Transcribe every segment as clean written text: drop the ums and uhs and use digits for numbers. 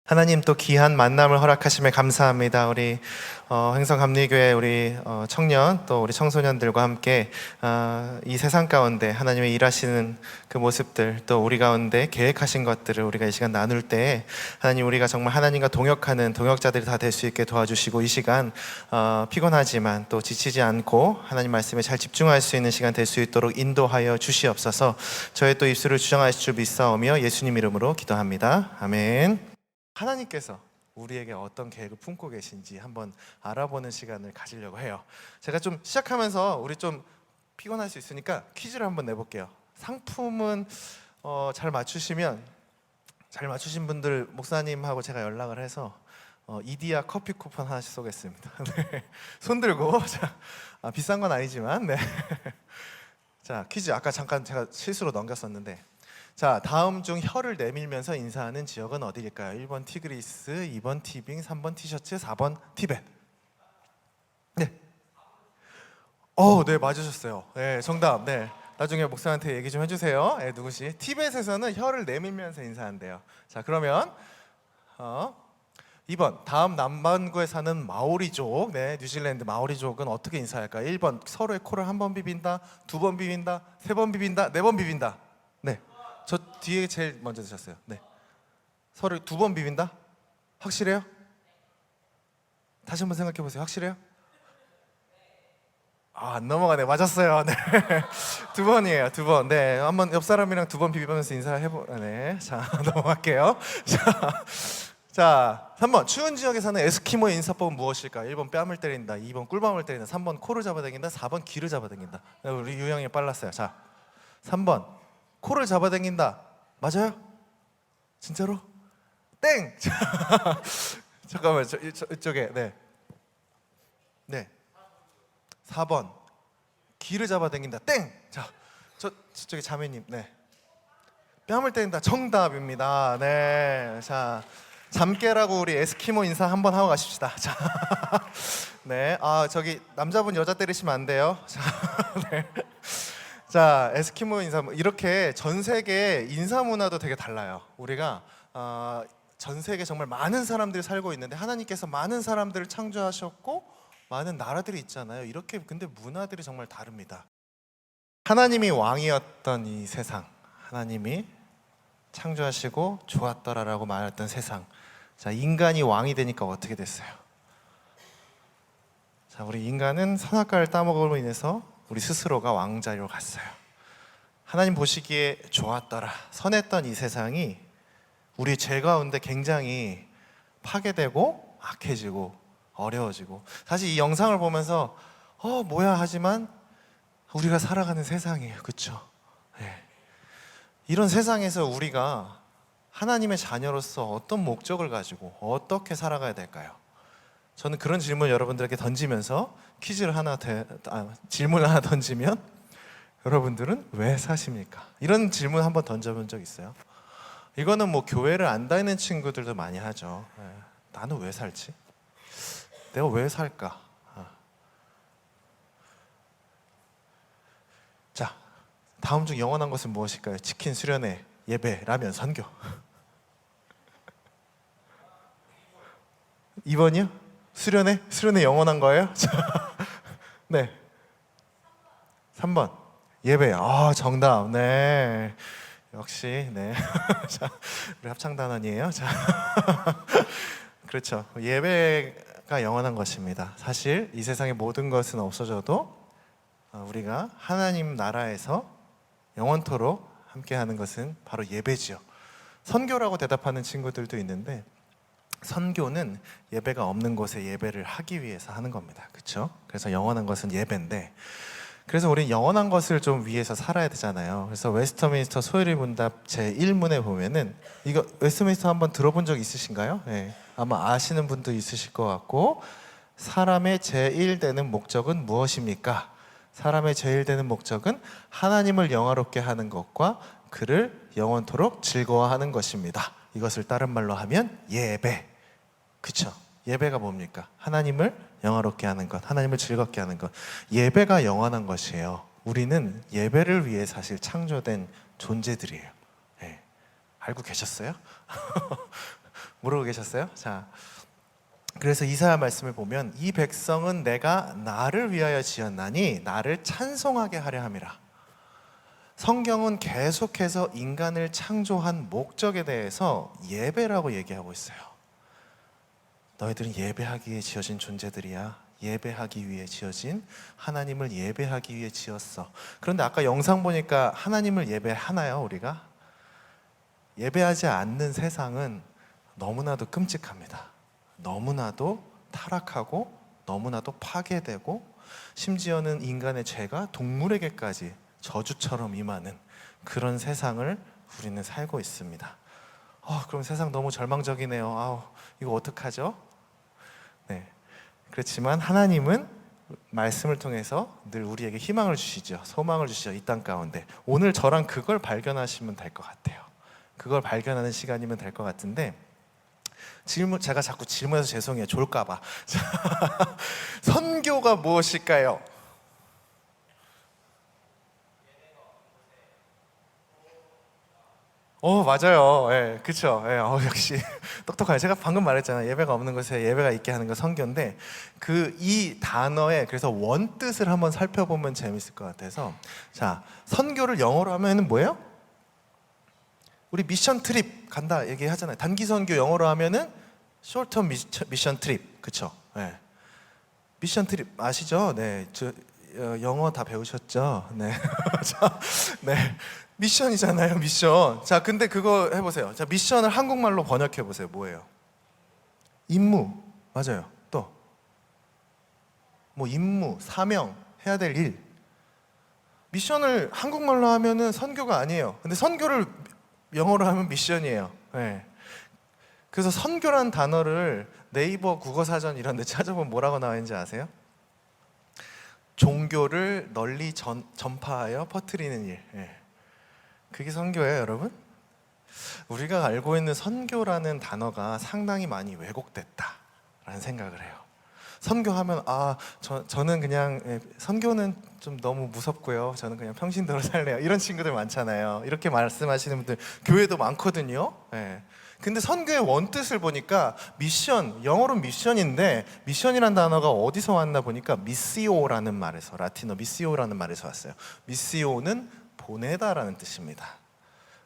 하나님 또 귀한 만남을 허락하심에 감사합니다. 우리 행성감리교회 우리 청년 또 우리 청소년들과 함께 이 세상 가운데 하나님의 일하시는 그 모습들 또 우리 가운데 계획하신 것들을 우리가 이 시간 나눌 때 하나님 우리가 정말 하나님과 동역하는 동역자들이 다 될 수 있게 도와주시고 이 시간 피곤하지만 또 지치지 않고 하나님 말씀에 잘 집중할 수 있는 시간 될 수 있도록 인도하여 주시옵소서. 저의 또 입술을 주장하실 줄 믿사오며 예수님 이름으로 기도합니다. 아멘. 하나님께서 우리에게 어떤 계획을 품고 계신지 한번 알아보는 시간을 가지려고 해요. 제가 좀 시작하면서 우리 좀 피곤할 수 있으니까 퀴즈를 한번 내볼게요. 상품은 잘 맞추신 분들 목사님하고 제가 연락을 해서 이디야 커피 쿠폰 하나씩 쏘겠습니다. 네. 손 들고 자, 비싼 건 아니지만 네. 자, 퀴즈 아까 잠깐 제가 실수로 넘겼었는데 자, 다음 중 혀를 내밀면서 인사하는 지역은 어디일까요? 1번 티그리스, 2번 티빙, 3번 티셔츠, 4번 티벳. 네. 네, 맞으셨어요. 네, 정답. 네. 나중에 목사한테 얘기 좀 해주세요. 네, 누구시? 티벳에서는 혀를 내밀면서 인사한대요. 자, 그러면 2번 다음 남반구에 사는 마오리족, 네, 뉴질랜드 마오리족은 어떻게 인사할까요? 1번 서로의 코를 한 번 비빈다, 2번 비빈다, 3번 비빈다, 4번 비빈다. 네. 저 뒤에 제일 먼저 드셨어요. 네. 서로 2번 비빈다? 확실해요? 다시 한번 생각해 보세요. 확실해요? 안 넘어가네. 맞았어요. 네. 2번이에요. 2번. 네. 한번 옆 사람이랑 2번 비비면서 네. 자, 넘어갈게요. 자, 3번. 추운 지역에 사는 에스키모의 인사법은 무엇일까요? 1번 뺨을 때린다, 2번 꿀밤을 때린다, 3번 코를 잡아당긴다, 4번 귀를 잡아당긴다. 우리 유형이 빨랐어요. 자, 3번. 코를 잡아당긴다. 맞아요? 진짜로? 땡! 잠깐만, 이쪽에. 네. 네. 4번. 귀를 잡아당긴다. 땡! 자, 저쪽에 자매님. 네. 뺨을 때린다. 정답입니다. 네. 자, 잠깨라고 우리 에스키모 인사 한번 하고 가십시다. 자. 네. 저기 남자분 여자 때리시면 안 돼요. 자. 네. 자, 에스키모 인사 이렇게 전 세계 인사 문화도 되게 달라요. 우리가 전 세계 정말 많은 사람들이 살고 있는데 하나님께서 많은 사람들을 창조하셨고 많은 나라들이 있잖아요. 이렇게 근데 문화들이 정말 다릅니다. 하나님이 왕이었던 이 세상, 하나님이 창조하시고 좋았더라라고 말했던 세상. 자, 인간이 왕이 되니까 어떻게 됐어요? 자, 우리 인간은 선악과를 따먹음으로 인해서 우리 스스로가 왕자리로 갔어요. 하나님 보시기에 좋았더라, 선했던 이 세상이 우리 죄 가운데 굉장히 파괴되고 악해지고 어려워지고, 사실 이 영상을 보면서 뭐야 하지만 우리가 살아가는 세상이에요. 그렇죠? 네. 이런 세상에서 우리가 하나님의 자녀로서 어떤 목적을 가지고 어떻게 살아가야 될까요? 저는 그런 질문 여러분들에게 던지면서 질문을 하나 던지면 여러분들은 왜 사십니까? 이런 질문 한번 던져본 적 있어요? 이거는 뭐 교회를 안 다니는 친구들도 많이 하죠. 나는 왜 살지? 내가 왜 살까? 자, 다음 중 영원한 것은 무엇일까요? 치킨, 수련회, 예배, 라면, 선교. 2번이요? 수련회? 수련회 영원한 거예요? 네. 3번. 예배. 정답. 네. 역시, 네. 자, 우리 합창단원이에요. 자. 그렇죠. 예배가 영원한 것입니다. 사실 이 세상의 모든 것은 없어져도 우리가 하나님 나라에서 영원토록 함께하는 것은 바로 예배지요. 선교라고 대답하는 친구들도 있는데 선교는 예배가 없는 곳에 예배를 하기 위해서 하는 겁니다. 그렇죠? 그래서 영원한 것은 예배인데, 그래서 우리는 영원한 것을 좀 위해서 살아야 되잖아요. 그래서 웨스터민스터 소요리 문답 제1문에 보면은, 이거 웨스터민스터 한번 들어본 적 있으신가요? 네. 아마 아시는 분도 있으실 것 같고, 사람의 제1되는 목적은 무엇입니까? 사람의 제1되는 목적은 하나님을 영화롭게 하는 것과 그를 영원토록 즐거워하는 것입니다. 이것을 다른 말로 하면 예배. 그쵸? 예배가 뭡니까? 하나님을 영화롭게 하는 것, 하나님을 즐겁게 하는 것. 예배가 영원한 것이에요. 우리는 예배를 위해 사실 창조된 존재들이에요. 네. 알고 계셨어요? 모르고 계셨어요? 자, 그래서 이사야 말씀을 보면 이 백성은 내가 나를 위하여 지었나니 나를 찬송하게 하려 함이라. 성경은 계속해서 인간을 창조한 목적에 대해서 예배라고 얘기하고 있어요. 너희들은 예배하기 위해 지어진 존재들이야. 예배하기 위해 지어진, 하나님을 예배하기 위해 지었어. 그런데 아까 영상 보니까 하나님을 예배하나요, 우리가? 예배하지 않는 세상은 너무나도 끔찍합니다. 너무나도 타락하고 너무나도 파괴되고 심지어는 인간의 죄가 동물에게까지 저주처럼 임하는 그런 세상을 우리는 살고 있습니다. 그럼 세상 너무 절망적이네요. 이거 어떡하죠? 네. 그렇지만 하나님은 말씀을 통해서 늘 우리에게 희망을 주시죠. 소망을 주시죠. 이 땅 가운데. 오늘 저랑 그걸 발견하시면 될 것 같아요. 그걸 발견하는 시간이면 될 것 같은데, 제가 자꾸 질문해서 죄송해요. 졸까봐. 선교가 무엇일까요? 맞아요. 예, 그쵸. 예, 역시 똑똑하네. 제가 방금 말했잖아요. 예배가 없는 곳에 예배가 있게 하는 거 선교인데, 이 단어의 그래서 원뜻을 한번 살펴보면 재밌을 것 같아서, 자, 선교를 영어로 하면은 뭐예요? 우리 미션 트립 간다 얘기하잖아요. 단기 선교 영어로 하면은 short-term 미션 트립, 그쵸? 예. 미션 트립 아시죠? 네, 영어 다 배우셨죠? 네. 자, 네. 미션이잖아요, 미션. 자, 근데 그거 해보세요. 자, 미션을 한국말로 번역해보세요. 뭐예요? 임무. 맞아요. 또. 뭐, 임무, 사명, 해야 될 일. 미션을 한국말로 하면은 선교가 아니에요. 근데 선교를 영어로 하면 미션이에요. 네. 그래서 선교란 단어를 네이버 국어사전 이런 데 찾아보면 뭐라고 나와 있는지 아세요? 종교를 널리 전파하여 퍼뜨리는 일. 네. 그게 선교예요, 여러분? 우리가 알고 있는 선교라는 단어가 상당히 많이 왜곡됐다라는 생각을 해요. 선교하면 저는 그냥 선교는 좀 너무 무섭고요. 저는 그냥 평신도로 살래요. 이런 친구들 많잖아요. 이렇게 말씀하시는 분들 교회도 많거든요. 네. 근데 선교의 원뜻을 보니까 미션, 영어로 미션인데 미션이란 단어가 어디서 왔나 보니까 미시오라는 말에서, 라틴어 미시오라는 말에서 왔어요. 미시오는 보내다라는 뜻입니다.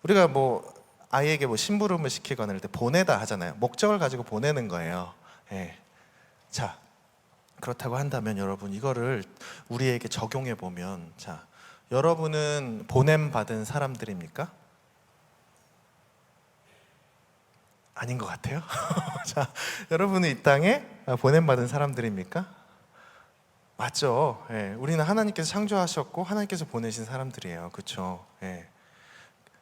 우리가 뭐 아이에게 뭐 심부름을 시키거나 이럴 때 보내다 하잖아요. 목적을 가지고 보내는 거예요. 네. 자, 그렇다고 한다면 여러분 이거를 우리에게 적용해 보면, 자, 여러분은 보냄 받은 사람들입니까? 아닌 것 같아요. 자, 여러분은 이 땅에 보냄 받은 사람들입니까? 맞죠. 예, 우리는 하나님께서 창조하셨고 하나님께서 보내신 사람들이에요. 그렇죠. 예.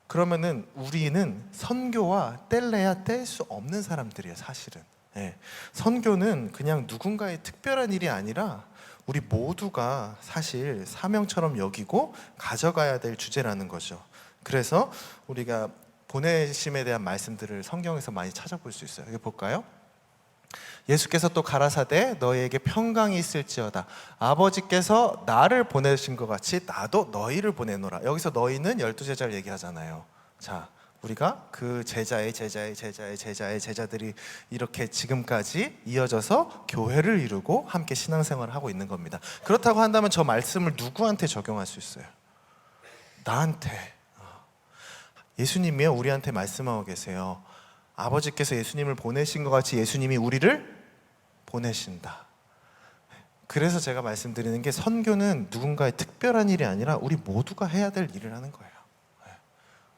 그러면은 우리는 선교와 뗄래야 뗄 수 없는 사람들이에요, 사실은. 예. 선교는 그냥 누군가의 특별한 일이 아니라 우리 모두가 사실 사명처럼 여기고 가져가야 될 주제라는 거죠. 그래서 우리가 보내심에 대한 말씀들을 성경에서 많이 찾아볼 수 있어요. 여기 볼까요? 예수께서 또 가라사대 너희에게 평강이 있을지어다. 아버지께서 나를 보내신 것 같이 나도 너희를 보내노라. 여기서 너희는 12제자를 얘기하잖아요. 자, 우리가 그 제자들이 이렇게 지금까지 이어져서 교회를 이루고 함께 신앙생활을 하고 있는 겁니다. 그렇다고 한다면 저 말씀을 누구한테 적용할 수 있어요? 나한테. 예수님이요, 우리한테 말씀하고 계세요. 아버지께서 예수님을 보내신 것 같이 예수님이 우리를 보내신다. 그래서 제가 말씀드리는 게 선교는 누군가의 특별한 일이 아니라 우리 모두가 해야 될 일을 하는 거예요.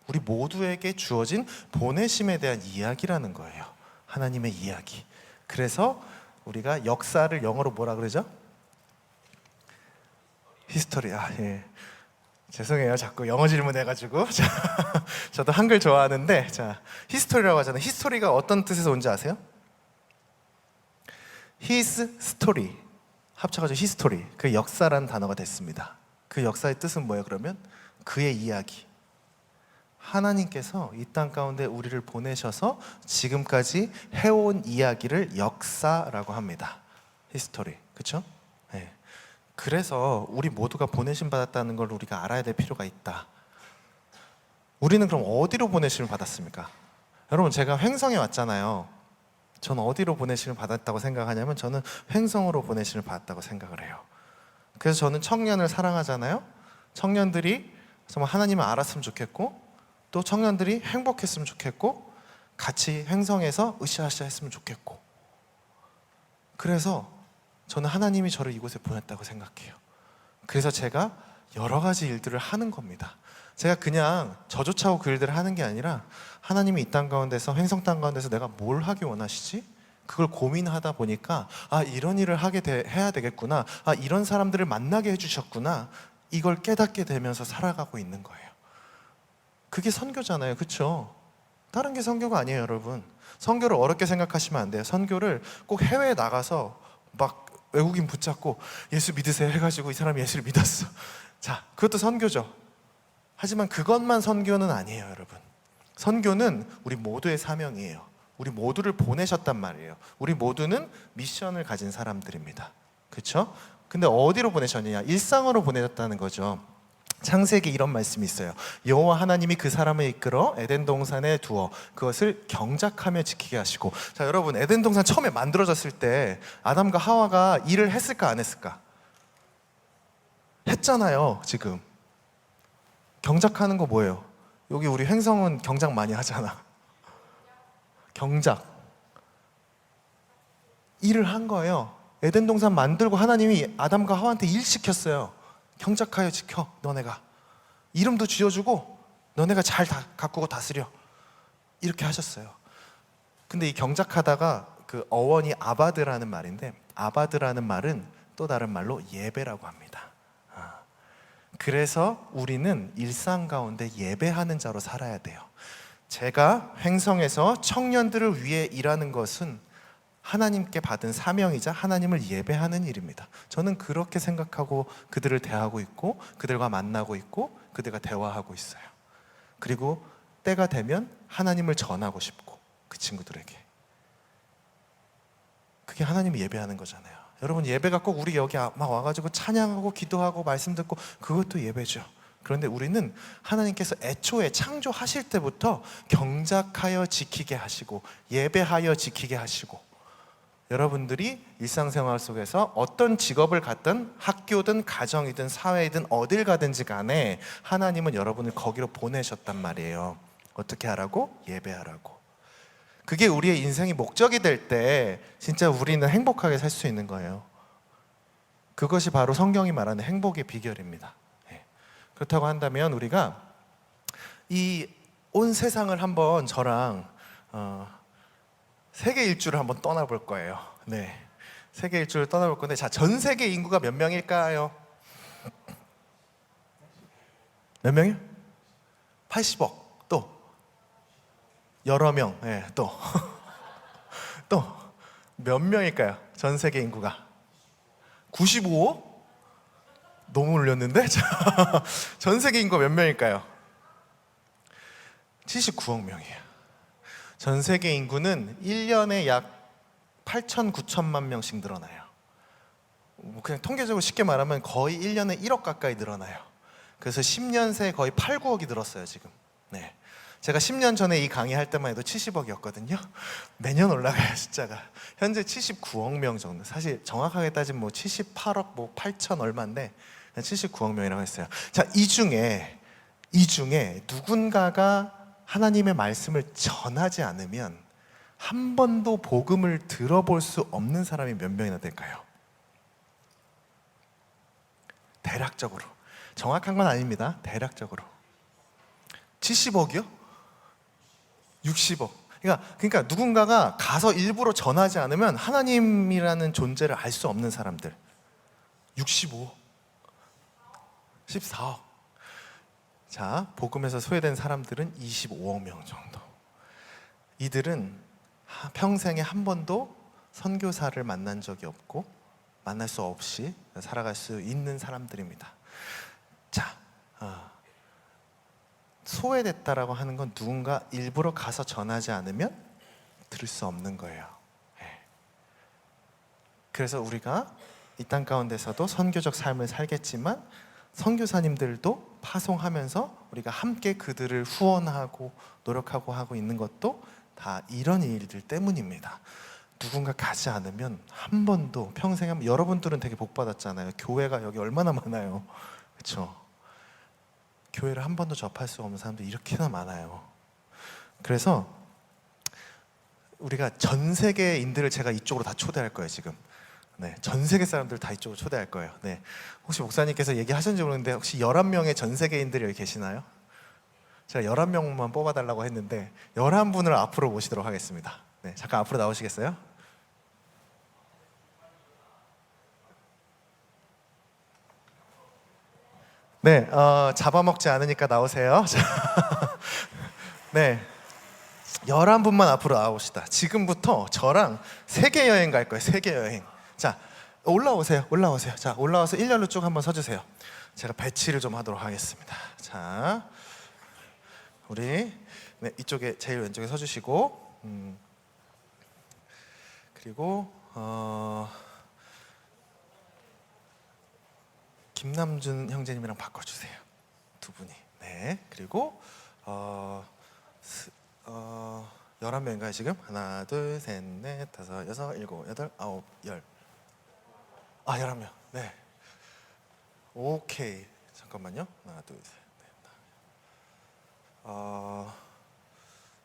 우리 모두에게 주어진 보내심에 대한 이야기라는 거예요. 하나님의 이야기. 그래서 우리가 역사를 영어로 뭐라 그러죠? 히스토리. 예. 죄송해요. 자꾸 영어 질문해가지고. 저도 한글 좋아하는데, 자, 히스토리라고 하잖아요. 히스토리가 어떤 뜻에서 온지 아세요? His story. 합쳐가지고 히스토리. 그 역사라는 단어가 됐습니다. 그 역사의 뜻은 뭐예요, 그러면? 그의 이야기. 하나님께서 이 땅 가운데 우리를 보내셔서 지금까지 해온 이야기를 역사라고 합니다. 히스토리. 그렇죠? 네. 그래서 우리 모두가 보내심 받았다는 걸 우리가 알아야 될 필요가 있다. 우리는 그럼 어디로 보내심을 받았습니까? 여러분, 제가 횡성에 왔잖아요. 저는 어디로 보내심을 받았다고 생각하냐면 저는 횡성으로 보내심을 받았다고 생각을 해요. 그래서 저는 청년을 사랑하잖아요. 청년들이 정말 하나님을 알았으면 좋겠고, 또 청년들이 행복했으면 좋겠고, 같이 횡성에서 으쌰으쌰 했으면 좋겠고, 그래서 저는 하나님이 저를 이곳에 보냈다고 생각해요. 그래서 제가 여러 가지 일들을 하는 겁니다. 제가 그냥 저조차고 그 일들을 하는 게 아니라 하나님이 이 땅 가운데서, 횡성 땅 가운데서 내가 뭘 하기 원하시지? 그걸 고민하다 보니까 이런 일을 해야 되겠구나, 이런 사람들을 만나게 해주셨구나, 이걸 깨닫게 되면서 살아가고 있는 거예요. 그게 선교잖아요. 그렇죠? 다른 게 선교가 아니에요, 여러분. 선교를 어렵게 생각하시면 안 돼요. 선교를 꼭 해외에 나가서 막 외국인 붙잡고 예수 믿으세요 해가지고 이 사람이 예수를 믿었어. 자, 그것도 선교죠. 하지만 그것만 선교는 아니에요, 여러분. 선교는 우리 모두의 사명이에요. 우리 모두를 보내셨단 말이에요. 우리 모두는 미션을 가진 사람들입니다. 그렇죠? 근데 어디로 보내셨느냐? 일상으로 보내셨다는 거죠. 창세기 이런 말씀이 있어요. 여호와 하나님이 그 사람을 이끌어 에덴 동산에 두어 그것을 경작하며 지키게 하시고. 자, 여러분, 에덴 동산 처음에 만들어졌을 때 아담과 하와가 일을 했을까 안 했을까? 했잖아요. 지금 경작하는 거 뭐예요? 여기 우리 횡성은 경작 많이 하잖아. 경작 일을 한 거예요. 에덴 동산 만들고 하나님이 아담과 하와한테 일 시켰어요. 경작하여 지켜. 너네가 이름도 지어주고 너네가 잘 가꾸고 다스려, 이렇게 하셨어요. 근데 이 경작하다가 그 어원이 아바드라는 말인데, 아바드라는 말은 또 다른 말로 예배라고 합니다. 그래서 우리는 일상 가운데 예배하는 자로 살아야 돼요. 제가 횡성에서 청년들을 위해 일하는 것은 하나님께 받은 사명이자 하나님을 예배하는 일입니다. 저는 그렇게 생각하고 그들을 대하고 있고, 그들과 만나고 있고, 그들과 대화하고 있어요. 그리고 때가 되면 하나님을 전하고 싶고, 그 친구들에게. 그게 하나님을 예배하는 거잖아요. 여러분, 예배가 꼭 우리 여기 막 와가지고 찬양하고 기도하고 말씀 듣고, 그것도 예배죠. 그런데 우리는 하나님께서 애초에 창조하실 때부터 경작하여 지키게 하시고, 예배하여 지키게 하시고, 여러분들이 일상생활 속에서 어떤 직업을 갖든, 학교든 가정이든 사회이든 어딜 가든지 간에 하나님은 여러분을 거기로 보내셨단 말이에요. 어떻게 하라고? 예배하라고. 그게 우리의 인생이 목적이 될 때 진짜 우리는 행복하게 살 수 있는 거예요. 그것이 바로 성경이 말하는 행복의 비결입니다. 그렇다고 한다면 우리가 이 온 세상을 한번 저랑 세계 일주를 한번 떠나볼 거예요. 네, 세계 일주를 떠나볼 건데, 자, 전 세계 인구가 몇 명일까요? 몇 명이요? 80억. 또 여러 명. 네, 또 몇 명일까요? 전 세계 인구가 95억? 너무 올렸는데? 전 세계 인구가 몇 명일까요? 79억 명이에요. 전 세계 인구는 1년에 약 8천, 9천만 명씩 늘어나요. 그냥 통계적으로 쉽게 말하면 거의 1년에 1억 가까이 늘어나요. 그래서 10년 새에 거의 8, 9억이 늘었어요, 지금. 네. 제가 10년 전에 이 강의할 때만 해도 70억이었거든요. 매년 올라가요, 숫자가. 현재 79억 명 정도. 사실 정확하게 따지면 78억 8천 얼마인데 79억 명이라고 했어요. 자, 이 중에 누군가가 하나님의 말씀을 전하지 않으면 한 번도 복음을 들어볼 수 없는 사람이 몇 명이나 될까요? 대략적으로. 정확한 건 아닙니다. 대략적으로. 70억이요? 60억. 그러니까 누군가가 가서 일부러 전하지 않으면 하나님이라는 존재를 알 수 없는 사람들. 65억. 14억. 자, 복음에서 소외된 사람들은 25억 명 정도. 이들은 평생에 한 번도 선교사를 만난 적이 없고 만날 수 없이 살아갈 수 있는 사람들입니다. 자, 소외됐다라고 하는 건 누군가 일부러 가서 전하지 않으면 들을 수 없는 거예요. 그래서 우리가 이 땅 가운데서도 선교적 삶을 살겠지만 선교사님들도 파송하면서 우리가 함께 그들을 후원하고 노력하고 하고 있는 것도 다 이런 일들 때문입니다. 누군가 가지 않으면 한 번도 평생에 여러분들은 되게 복 받았잖아요. 교회가 여기 얼마나 많아요, 그렇죠? 교회를 한 번도 접할 수 없는 사람들이 이렇게나 많아요. 그래서 우리가 전 세계인들을 제가 이쪽으로 다 초대할 거예요 지금. 네, 전 세계 사람들 다 이쪽으로 초대할 거예요. 네, 혹시 목사님께서 얘기하셨는지 모르겠는데 혹시 11명의 전 세계인들이 여기 계시나요? 제가 11명만 뽑아달라고 했는데 11분을 앞으로 모시도록 하겠습니다. 네, 잠깐 앞으로 나오시겠어요? 네, 잡아먹지 않으니까 나오세요. 네, 11분만 앞으로 나오시다. 지금부터 저랑 세계 여행 갈 거예요. 세계 여행. 자, 올라오세요. 올라오세요. 자, 올라와서 일렬로 쭉 한번 서주세요. 제가 배치를 좀 하도록 하겠습니다. 자, 우리 네, 이쪽에 제일 왼쪽에 서주시고, 그리고 김남준 형제님이랑 바꿔주세요. 두 분이. 네, 그리고 11명인가요 지금? 하나, 둘, 셋, 넷, 다섯, 여섯, 일곱, 여덟, 아홉, 열. 11명. 네. 오케이. 잠깐만요. 하나, 둘, 셋, 넷.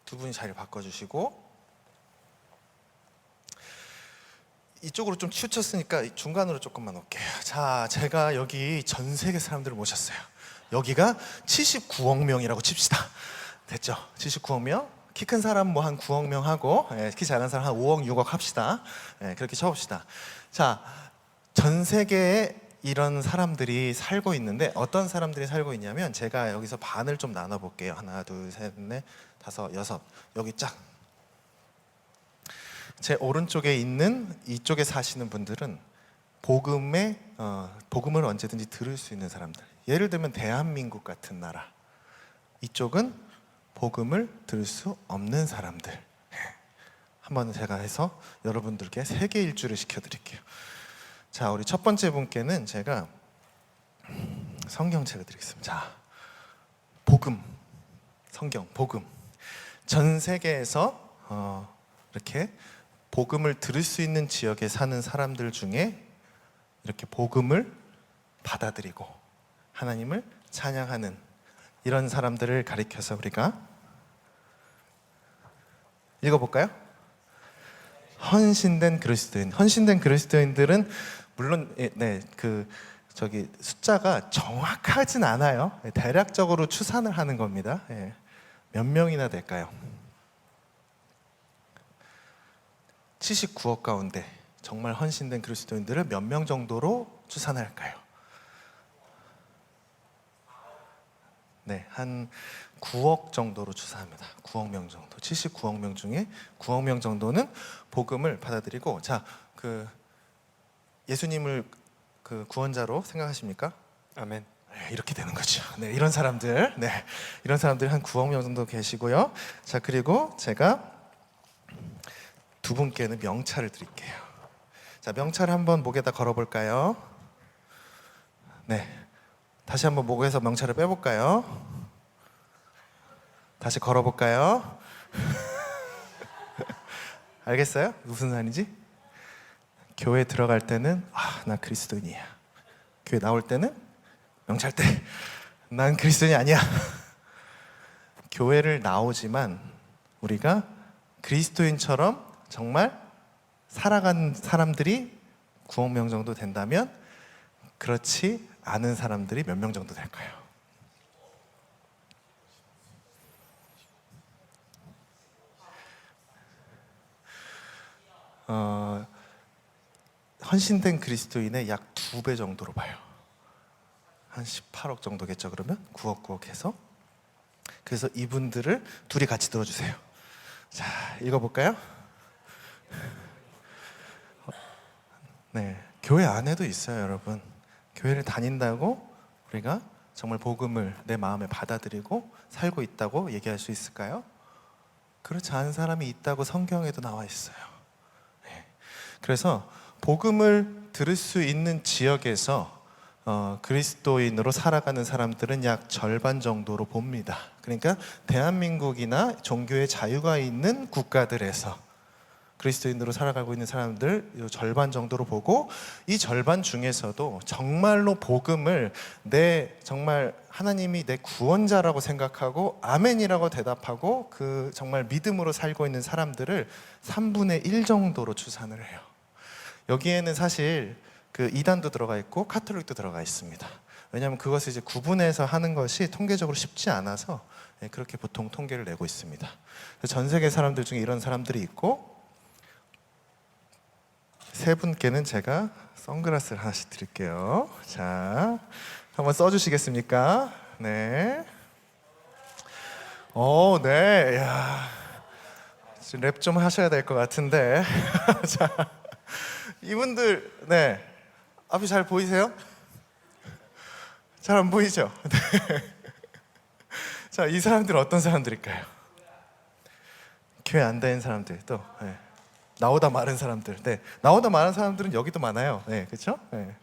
두 분이 자리를 바꿔주시고, 이쪽으로 좀 치우쳤으니까 중간으로 조금만 올게요. 자, 제가 여기 전 세계 사람들을 모셨어요. 여기가 79억 명이라고 칩시다. 됐죠? 79억 명. 키 큰 사람 뭐 한 9억 명 하고, 키 작은 사람 한 5억, 6억 합시다. 그렇게 쳐봅시다. 자, 전 세계에 이런 사람들이 살고 있는데 어떤 사람들이 살고 있냐면 제가 여기서 반을 좀 나눠볼게요. 하나, 둘, 셋, 넷, 다섯, 여섯. 여기 쫙. 제 오른쪽에 있는 이쪽에 사시는 분들은 복음을 언제든지 들을 수 있는 사람들. 예를 들면 대한민국 같은 나라. 이쪽은 복음을 들을 수 없는 사람들. 한번 제가 해서 여러분들께 세계 일주를 시켜드릴게요. 자, 우리 첫 번째 분께는 제가 성경책을 드리겠습니다. 자, 복음, 성경, 복음. 전 세계에서 이렇게 복음을 들을 수 있는 지역에 사는 사람들 중에 이렇게 복음을 받아들이고 하나님을 찬양하는 이런 사람들을 가리켜서 우리가 읽어볼까요? 헌신된 그리스도인. 헌신된 그리스도인들은 물론 저기 숫자가 정확하진 않아요. 대략적으로 추산을 하는 겁니다. 몇 명이나 될까요? 79억 가운데 정말 헌신된 그리스도인들을 몇 명 정도로 추산할까요? 네, 한 9억 정도로 추산합니다. 9억 명 정도. 79억 명 중에 9억 명 정도는 복음을 받아들이고, 자, 예수님을 구원자로 생각하십니까? 아멘. 네, 이렇게 되는 거죠. 네, 이런 사람들, 이런 사람들이 한 9억 명 정도 계시고요. 자, 그리고 제가 두 분께는 명찰을 드릴게요. 자, 명찰을 한번 목에다 걸어볼까요? 네, 다시 한번 목에서 명찰을 빼볼까요? 다시 걸어볼까요? 알겠어요? 무슨 말인지? 교회 들어갈 때는 나 그리스도인이야. 교회 나올 때는 명찰 때 난 그리스도인이 아니야. 교회를 나오지만 우리가 그리스도인처럼 정말 살아간 사람들이 9억 명 정도 된다면 그렇지 않은 사람들이 몇 명 정도 될까요? 헌신된 그리스도인의 약 2배 정도로 봐요. 한 18억 정도겠죠. 그러면 9억 9억 해서. 그래서 이분들을 둘이 같이 들어주세요. 자, 읽어볼까요? 네, 교회 안에도 있어요, 여러분. 교회를 다닌다고 우리가 정말 복음을 내 마음에 받아들이고 살고 있다고 얘기할 수 있을까요? 그렇지 않은 사람이 있다고 성경에도 나와 있어요. 네. 그래서 복음을 들을 수 있는 지역에서 그리스도인으로 살아가는 사람들은 약 절반 정도로 봅니다. 그러니까 대한민국이나 종교의 자유가 있는 국가들에서 그리스도인으로 살아가고 있는 사람들 절반 정도로 보고, 이 절반 중에서도 정말로 복음을 정말 하나님이 내 구원자라고 생각하고 아멘이라고 대답하고 그 정말 믿음으로 살고 있는 사람들을 3분의 1 정도로 추산을 해요. 여기에는 사실 그 이단도 들어가 있고 카톨릭도 들어가 있습니다. 왜냐하면 그것을 이제 구분해서 하는 것이 통계적으로 쉽지 않아서 그렇게 보통 통계를 내고 있습니다. 전 세계 사람들 중에 이런 사람들이 있고, 세 분께는 제가 선글라스를 하나씩 드릴게요. 자, 한번 써주시겠습니까? 네. 네. 야, 랩 좀 하셔야 될 것 같은데. 자, 이분들, 네. 앞이 잘 보이세요? 잘 안 보이죠? 네. 자, 이 사람들은 어떤 사람들일까요? 교회 안 다니는 사람들, 또 네. 나오다 마른 사람들. 네. 나오다 마른 사람들은 여기도 많아요. 네, 그렇죠? 네.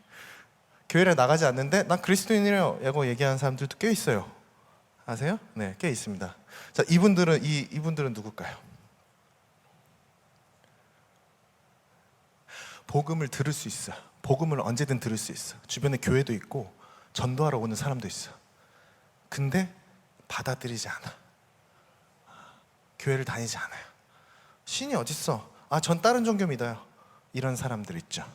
교회를 나가지 않는데 난 그리스도인이라고 얘기하는 사람들도 꽤 있어요. 아세요? 네, 꽤 있습니다. 자, 이분들은 누굴까요? 복음을 들을 수 있어. 복음을 언제든 들을 수 있어. 주변에 교회도 있고 전도하러 오는 사람도 있어. 근데 받아들이지 않아. 교회를 다니지 않아요. 신이 어딨어? 전 다른 종교 믿어요. 이런 사람들 있죠.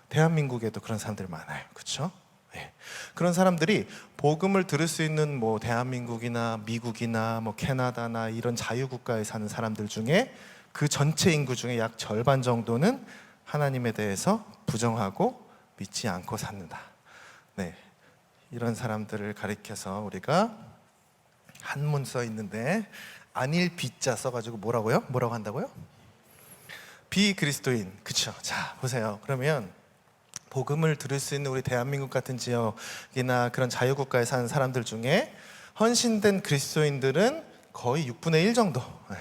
대한민국에도 그런 사람들 많아요. 그렇죠? 네. 그런 사람들이 복음을 들을 수 있는 뭐 대한민국이나 미국이나 뭐 캐나다나 이런 자유국가에 사는 사람들 중에 그 전체 인구 중에 약 절반 정도는 하나님에 대해서 부정하고 믿지 않고 삽니다. 네. 이런 사람들을 가리켜서 우리가 한문 써 있는데 아닐 비자 써가지고 뭐라고 한다고요? 비그리스도인. 그쵸? 자, 보세요. 그러면 복음을 들을 수 있는 우리 대한민국 같은 지역이나 그런 자유국가에 사는 사람들 중에 헌신된 그리스도인들은 거의 6분의 1 정도. 네.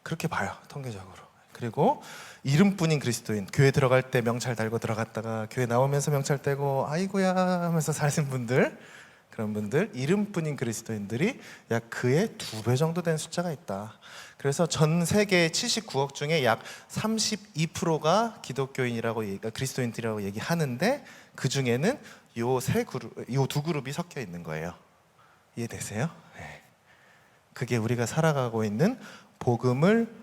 그렇게 봐요, 통계적으로. 그리고 이름뿐인 그리스도인, 교회 들어갈 때 명찰 달고 들어갔다가 교회 나오면서 명찰 떼고 아이고야 하면서 사는 분들, 그런 분들, 이름뿐인 그리스도인들이 약 그의 2배 정도 되는 숫자가 있다. 그래서 전 세계 79억 중에 약 32%가 기독교인이라고 그리스도인들이라고 얘기하는데, 그 중에는 요 두 그룹이 섞여 있는 거예요. 이해되세요? 네. 그게 우리가 살아가고 있는 복음을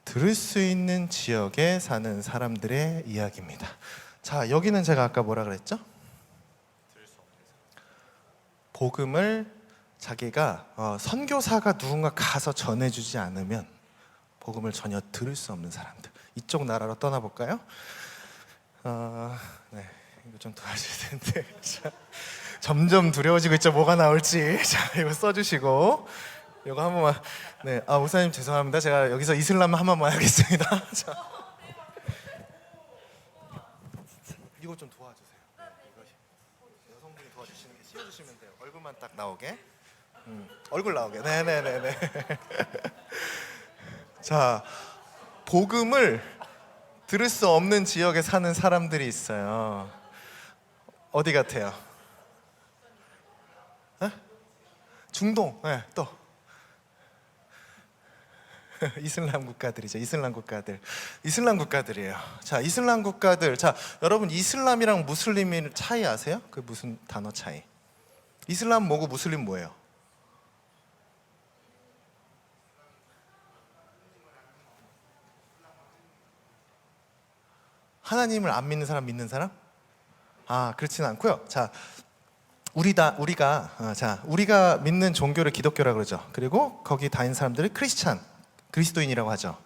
들을 수 있는 지역에 사는 사람들의 이야기입니다. 자, 여기는 제가 아까 뭐라 그랬죠? 복음을 자기가 선교사가 누군가 가서 전해주지 않으면 복음을 전혀 들을 수 없는 사람들, 이쪽 나라로 떠나볼까요? 네, 이거 좀 도와주실 텐데. 자, 점점 두려워지고 있죠. 뭐가 나올지. 자, 이거 써주시고 이거 한 번만. 네, 목사님 죄송합니다. 제가 여기서 이슬람 한 번만 하겠습니다. 자, 이거 좀 도와주세요. 여성분이 도와주시는 게 씌워주시면 돼요. 얼굴만 딱 나오게. 얼굴 나오게. 네네네네. 자, 복음을 들을 수 없는 지역에 사는 사람들이 있어요. 어디 같아요? 중동. 네, 또 이슬람 국가들이죠. 이슬람 국가들이에요. 자, 이슬람 국가들. 자, 여러분 이슬람이랑 무슬림의 차이 아세요? 그 무슨 단어 차이? 이슬람 뭐고 무슬림 뭐예요? 하나님을 안 믿는 사람, 믿는 사람? 그렇진 않고요. 자, 우리가 믿는 종교를 기독교라고 그러죠. 그리고 거기 다니는 사람들을 그리스도인이라고 하죠.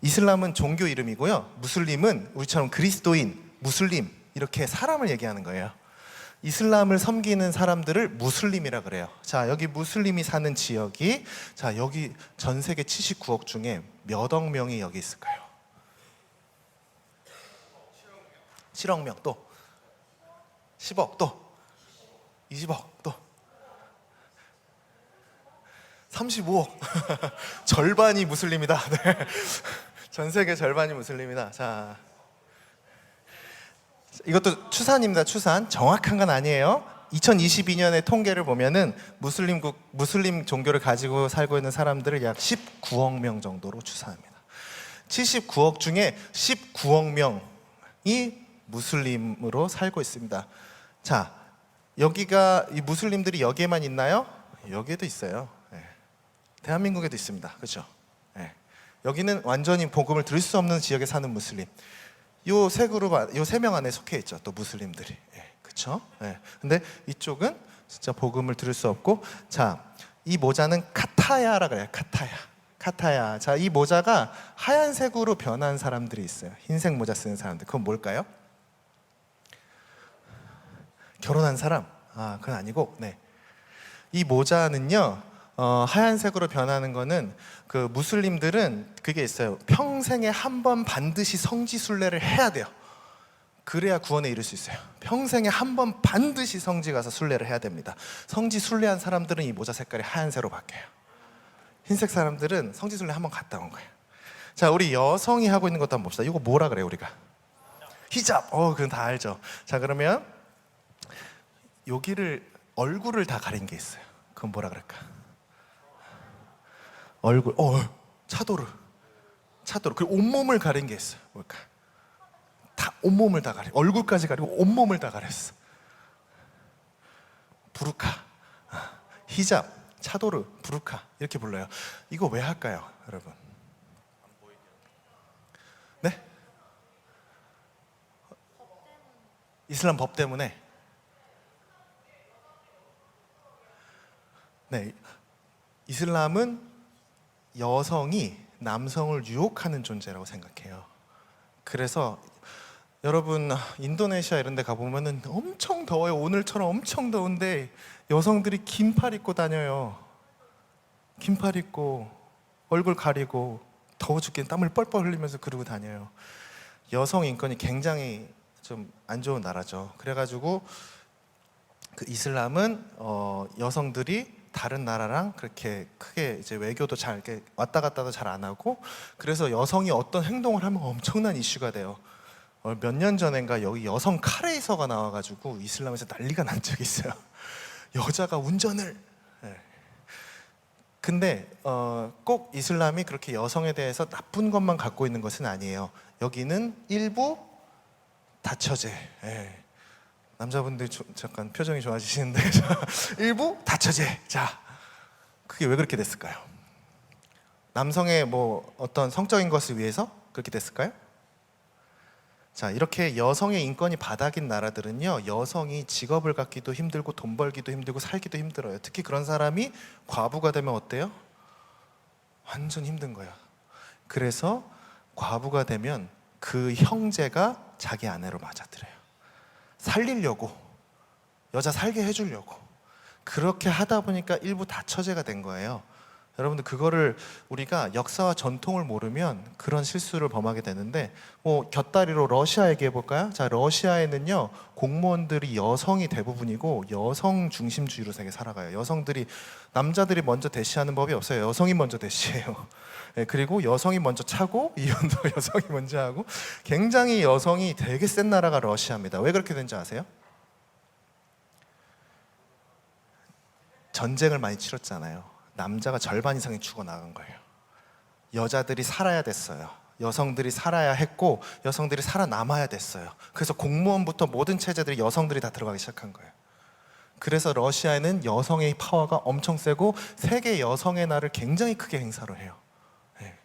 이슬람은 종교 이름이고요. 무슬림은 우리처럼 그리스도인, 무슬림 이렇게 사람을 얘기하는 거예요. 이슬람을 섬기는 사람들을 무슬림이라 그래요. 자, 여기 무슬림이 사는 지역이, 자, 여기 전 세계 79억 중에 몇 억 명이 여기 있을까요? 7억 명, 또 10억, 또 20억, 또 35억. 절반이 무슬림이다. 네. 전 세계 절반이 무슬림이다. 자, 이것도 추산입니다. 추산. 정확한 건 아니에요. 2022년의 통계를 보면은 무슬림 종교를 가지고 살고 있는 사람들을 약 19억 명 정도로 추산합니다. 79억 중에 19억 명이 무슬림으로 살고 있습니다. 자, 여기가 이 무슬림들이 여기에만 있나요? 여기에도 있어요. 네. 대한민국에도 있습니다. 그렇죠? 네. 여기는 완전히 복음을 들을 수 없는 지역에 사는 무슬림. 요 세 그룹, 요 세 명 안에 속해 있죠. 또 무슬림들이. 네. 그렇죠? 네. 근데 이쪽은 진짜 복음을 들을 수 없고, 자, 이 모자는 카타야라 그래요. 카타야. 자, 이 모자가 하얀색으로 변한 사람들이 있어요. 흰색 모자 쓰는 사람들. 그건 뭘까요? 결혼한 사람? 아, 그건 아니고, 네. 이 모자는요, 하얀색으로 변하는 거는 그 무슬림들은 그게 있어요. 평생에 한 번 반드시 성지순례를 해야 돼요. 그래야 구원에 이를 수 있어요. 평생에 한 번 반드시 성지 가서 순례를 해야 됩니다. 성지 순례한 사람들은 이 모자 색깔이 하얀색으로 바뀌어요. 흰색 사람들은 성지 순례 한 번 갔다 온 거예요. 자, 우리 여성이 하고 있는 것도 한번 봅시다. 이거 뭐라 그래요, 우리가? 히잡. 그건 다 알죠. 자, 그러면 여기를 얼굴을 다 가린 게 있어요. 그건 뭐라 그럴까? 얼굴. 차도르. 그리고 온몸을 가린 게 있어요. 뭘까? 다 온몸을 다 가리. 얼굴까지 가리고 온몸을 다 가렸어. 부르카, 히잡, 차도르, 부르카 이렇게 불러요. 이거 왜 할까요, 여러분? 네? 이슬람 법 때문에. 네, 이슬람은 여성이 남성을 유혹하는 존재라고 생각해요. 그래서 여러분 인도네시아 이런 데 가보면은 엄청 더워요. 오늘처럼 엄청 더운데 여성들이 긴팔 입고 다녀요. 긴팔 입고 얼굴 가리고 더워 죽겠는 땀을 뻘뻘 흘리면서 그러고 다녀요. 여성 인권이 굉장히 좀 안 좋은 나라죠. 그래가지고 그 이슬람은 여성들이 다른 나라랑 그렇게 크게 이제 외교도 잘 이렇게 왔다 갔다도 잘 안 하고, 그래서 여성이 어떤 행동을 하면 엄청난 이슈가 돼요. 몇 년 전인가 여기 여성 카레이서가 나와가지고 이슬람에서 난리가 난 적이 있어요. 여자가 운전을. 네. 근데 꼭 이슬람이 그렇게 여성에 대해서 나쁜 것만 갖고 있는 것은 아니에요. 여기는 일부 다처제. 네. 남자분들 잠깐 표정이 좋아지시는데 일부 다처제. 자, 그게 왜 그렇게 됐을까요? 남성의 뭐 어떤 성적인 것을 위해서 그렇게 됐을까요? 자, 이렇게 여성의 인권이 바닥인 나라들은요, 여성이 직업을 갖기도 힘들고 돈 벌기도 힘들고 살기도 힘들어요. 특히 그런 사람이 과부가 되면 어때요? 완전 힘든 거야. 그래서 과부가 되면 그 형제가 자기 아내로 맞아들여요. 살리려고, 여자 살게 해주려고. 그렇게 하다 보니까 일부 다처제가 된 거예요. 여러분들 그거를 우리가 역사와 전통을 모르면 그런 실수를 범하게 되는데, 곁다리로 러시아 얘기해 볼까요? 자, 러시아에는요 공무원들이 여성이 대부분이고 여성 중심주의로 되게 살아가요. 남자들이 먼저 대시하는 법이 없어요. 여성이 먼저 대시해요. 네, 그리고 여성이 먼저 차고 이혼도 여성이 먼저 하고, 굉장히 여성이 되게 센 나라가 러시아입니다. 왜 그렇게 된지 아세요? 전쟁을 많이 치렀잖아요. 남자가 절반 이상이 죽어나간 거예요. 여자들이 살아야 됐어요. 여성들이 살아야 했고 여성들이 살아남아야 됐어요. 그래서 공무원부터 모든 체제들이 여성들이 다 들어가기 시작한 거예요. 그래서 러시아에는 여성의 파워가 엄청 세고 세계 여성의 날을 굉장히 크게 행사를 해요. 네.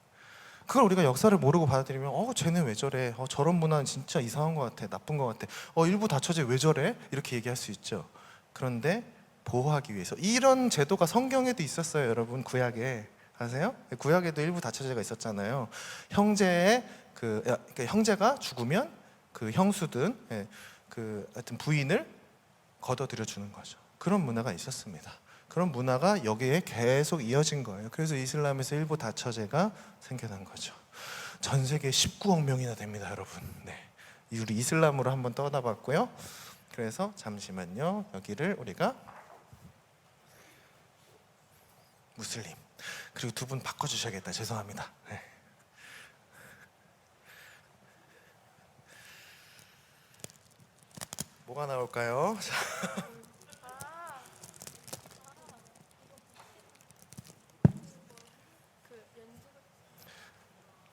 그걸 우리가 역사를 모르고 받아들이면 쟤네 왜 저래? 저런 문화는 진짜 이상한 것 같아. 나쁜 것 같아. 일부 다처제 왜 저래? 이렇게 얘기할 수 있죠. 그런데 보호하기 위해서 이런 제도가 성경에도 있었어요. 여러분 구약에 아세요? 구약에도 일부 다처제가 있었잖아요. 형제가 죽으면 그 형수든 하여튼 부인을 걷어들여 주는 거죠. 그런 문화가 있었습니다. 그런 문화가 여기에 계속 이어진 거예요. 그래서 이슬람에서 일부 다처제가 생겨난 거죠. 전 세계 19억 명이나 됩니다, 여러분. 네, 우리 이슬람으로 한번 떠나봤고요. 그래서 잠시만요. 여기를 우리가 무슬림. 그리고 두 분 바꿔주셔야겠다. 죄송합니다. 네. 뭐가 나올까요?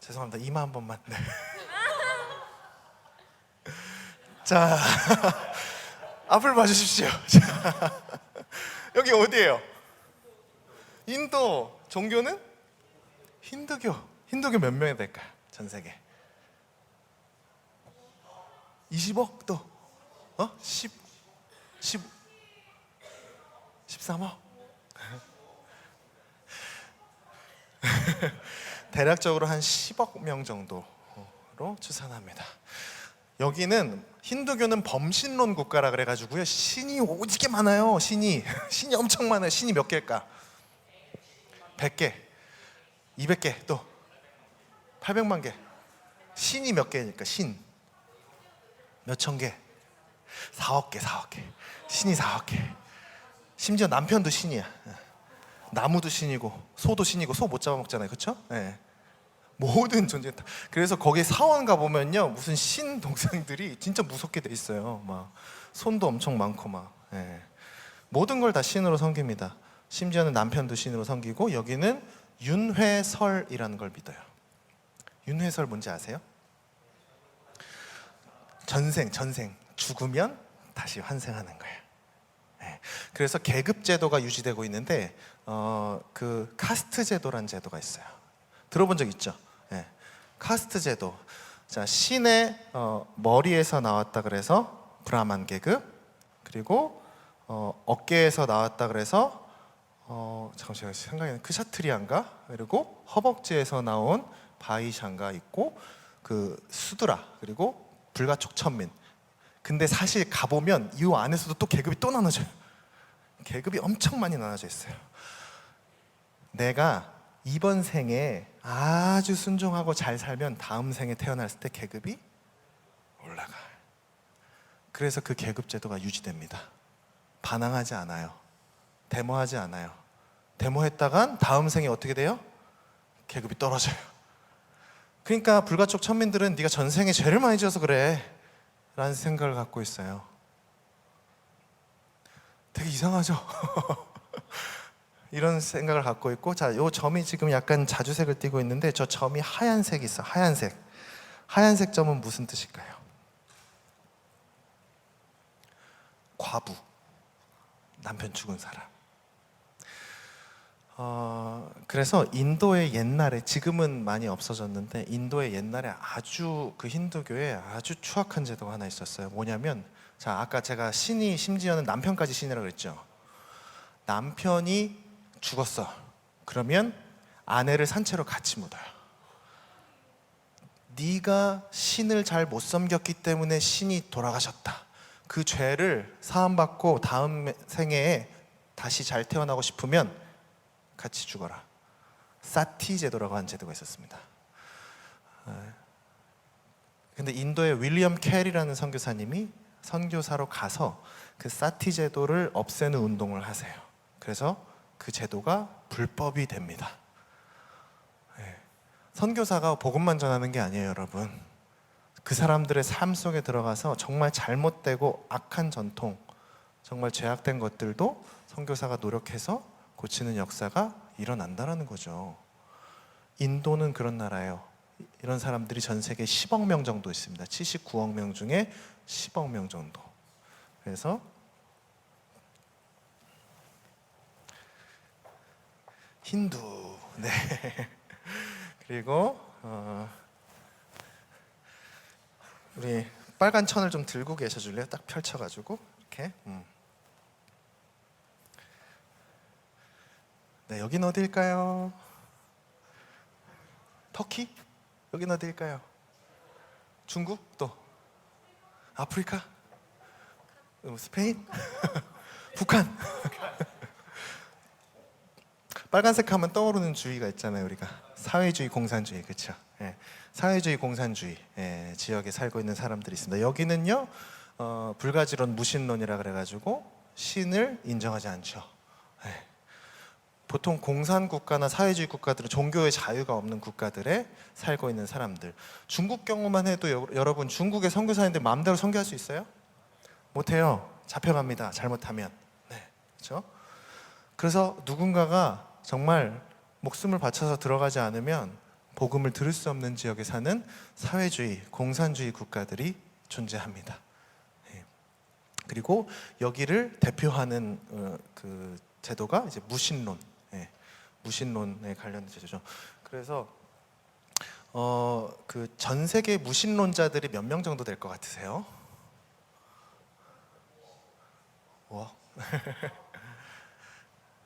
죄송합니다. 이마 한 번만. 네. 자, 앞을 봐주십시오. 자, 여기 어디예요? 인도. 종교는 힌두교. 힌두교 몇 명이 될까요? 전 세계 20억 또 13억 대략적으로 한 10억 명 정도로 추산합니다. 여기는 힌두교는 범신론 국가라 그래가지고요, 신이 오지게 많아요. 신이 엄청 많아요. 신이 몇 개일까? 100개, 200개, 또 800만 개. 신이 몇 개니까 신 몇천 개, 4억 개, 4억 개. 신이 4억 개. 심지어 남편도 신이야. 나무도 신이고 소도 신이고, 소 못 잡아먹잖아요, 그렇죠? 네. 모든 존재 다. 그래서 거기 사원 가 보면요, 무슨 신 동상들이 진짜 무섭게 돼 있어요. 막 손도 엄청 많고 막. 네. 모든 걸 다 신으로 섬깁니다. 심지어는 남편도 신으로 섬기고, 여기는 윤회설이라는 걸 믿어요. 윤회설 뭔지 아세요? 전생 죽으면 다시 환생하는 거예요. 네. 그래서 계급 제도가 유지되고 있는데 그 카스트 제도란 제도가 있어요. 들어본 적 있죠? 네. 카스트 제도. 자, 신의 머리에서 나왔다 그래서 브라만 계급, 그리고 어깨에서 나왔다 그래서 잠깐 제가 생각이 나는 크샤트리안가, 그리고 허벅지에서 나온 바이샹가 있고, 그 수드라, 그리고 불가촉 천민. 근데 사실 가보면 이 안에서도 또 계급이 또 나눠져요. 계급이 엄청 많이 나눠져 있어요. 내가 이번 생에 아주 순종하고 잘 살면 다음 생에 태어났을 때 계급이 올라가요. 그래서 그 계급 제도가 유지됩니다. 반항하지 않아요. 데모하지 않아요. 데모했다간 다음 생에 어떻게 돼요? 계급이 떨어져요. 그러니까 불가촉 천민들은 네가 전생에 죄를 많이 지어서 그래 라는 생각을 갖고 있어요. 되게 이상하죠? 이런 생각을 갖고 있고, 자, 요 점이 지금 약간 자주색을 띠고 있는데, 저 점이 하얀색이 있어. 하얀색. 하얀색 점은 무슨 뜻일까요? 과부. 남편 죽은 사람. 그래서 인도의 옛날에, 지금은 많이 없어졌는데, 인도의 옛날에 아주 그 힌두교에 아주 추악한 제도가 하나 있었어요. 뭐냐면, 자, 아까 제가 신이 심지어는 남편까지 신이라고 그랬죠. 남편이 죽었어. 그러면 아내를 산채로 같이 묻어요. 네가 신을 잘 못 섬겼기 때문에 신이 돌아가셨다. 그 죄를 사함받고 다음 생애에 다시 잘 태어나고 싶으면 같이 죽어라. 사티 제도라고 하는 제도가 있었습니다. 근데 인도의 윌리엄 캐리라는 선교사님이 선교사로 가서 그 사티 제도를 없애는 운동을 하세요. 그래서 그 제도가 불법이 됩니다. 선교사가 복음만 전하는 게 아니에요, 여러분. 그 사람들의 삶 속에 들어가서 정말 잘못되고 악한 전통, 정말 죄악된 것들도 선교사가 노력해서 고치는 역사가 일어난다는 거죠. 인도는 그런 나라예요. 이런 사람들이 전 세계 10억 명 정도 있습니다. 79억 명 중에 10억 명 정도. 그래서 힌두. 네. 그리고 우리 빨간 천을 좀 들고 계셔 줄래요? 딱 펼쳐가지고 이렇게. 네, 여긴 어디일까요? 터키? 여긴 어디일까요? 중국? 또 아프리카? 스페인? 북한? 빨간색 하면 떠오르는 주의가 있잖아요. 우리가 사회주의 공산주의, 그렇죠? 예, 사회주의 공산주의 지역에 살고 있는 사람들이 있습니다. 여기는요 불가지론 무신론이라 그래가지고 신을 인정하지 않죠. 예. 보통 공산국가나 사회주의 국가들은 종교의 자유가 없는 국가들에 살고 있는 사람들. 중국 경우만 해도 여러분, 중국의 선교사님들 마음대로 선교할 수 있어요? 못해요. 잡혀갑니다. 잘못하면. 네, 그렇죠? 그래서 누군가가 정말 목숨을 바쳐서 들어가지 않으면 복음을 들을 수 없는 지역에 사는 사회주의, 공산주의 국가들이 존재합니다. 예. 그리고 여기를 대표하는 그 제도가 이제 무신론, 예. 무신론에 관련된 제도죠. 그래서 그 전 세계 무신론자들이 몇 명 정도 될 것 같으세요? 와.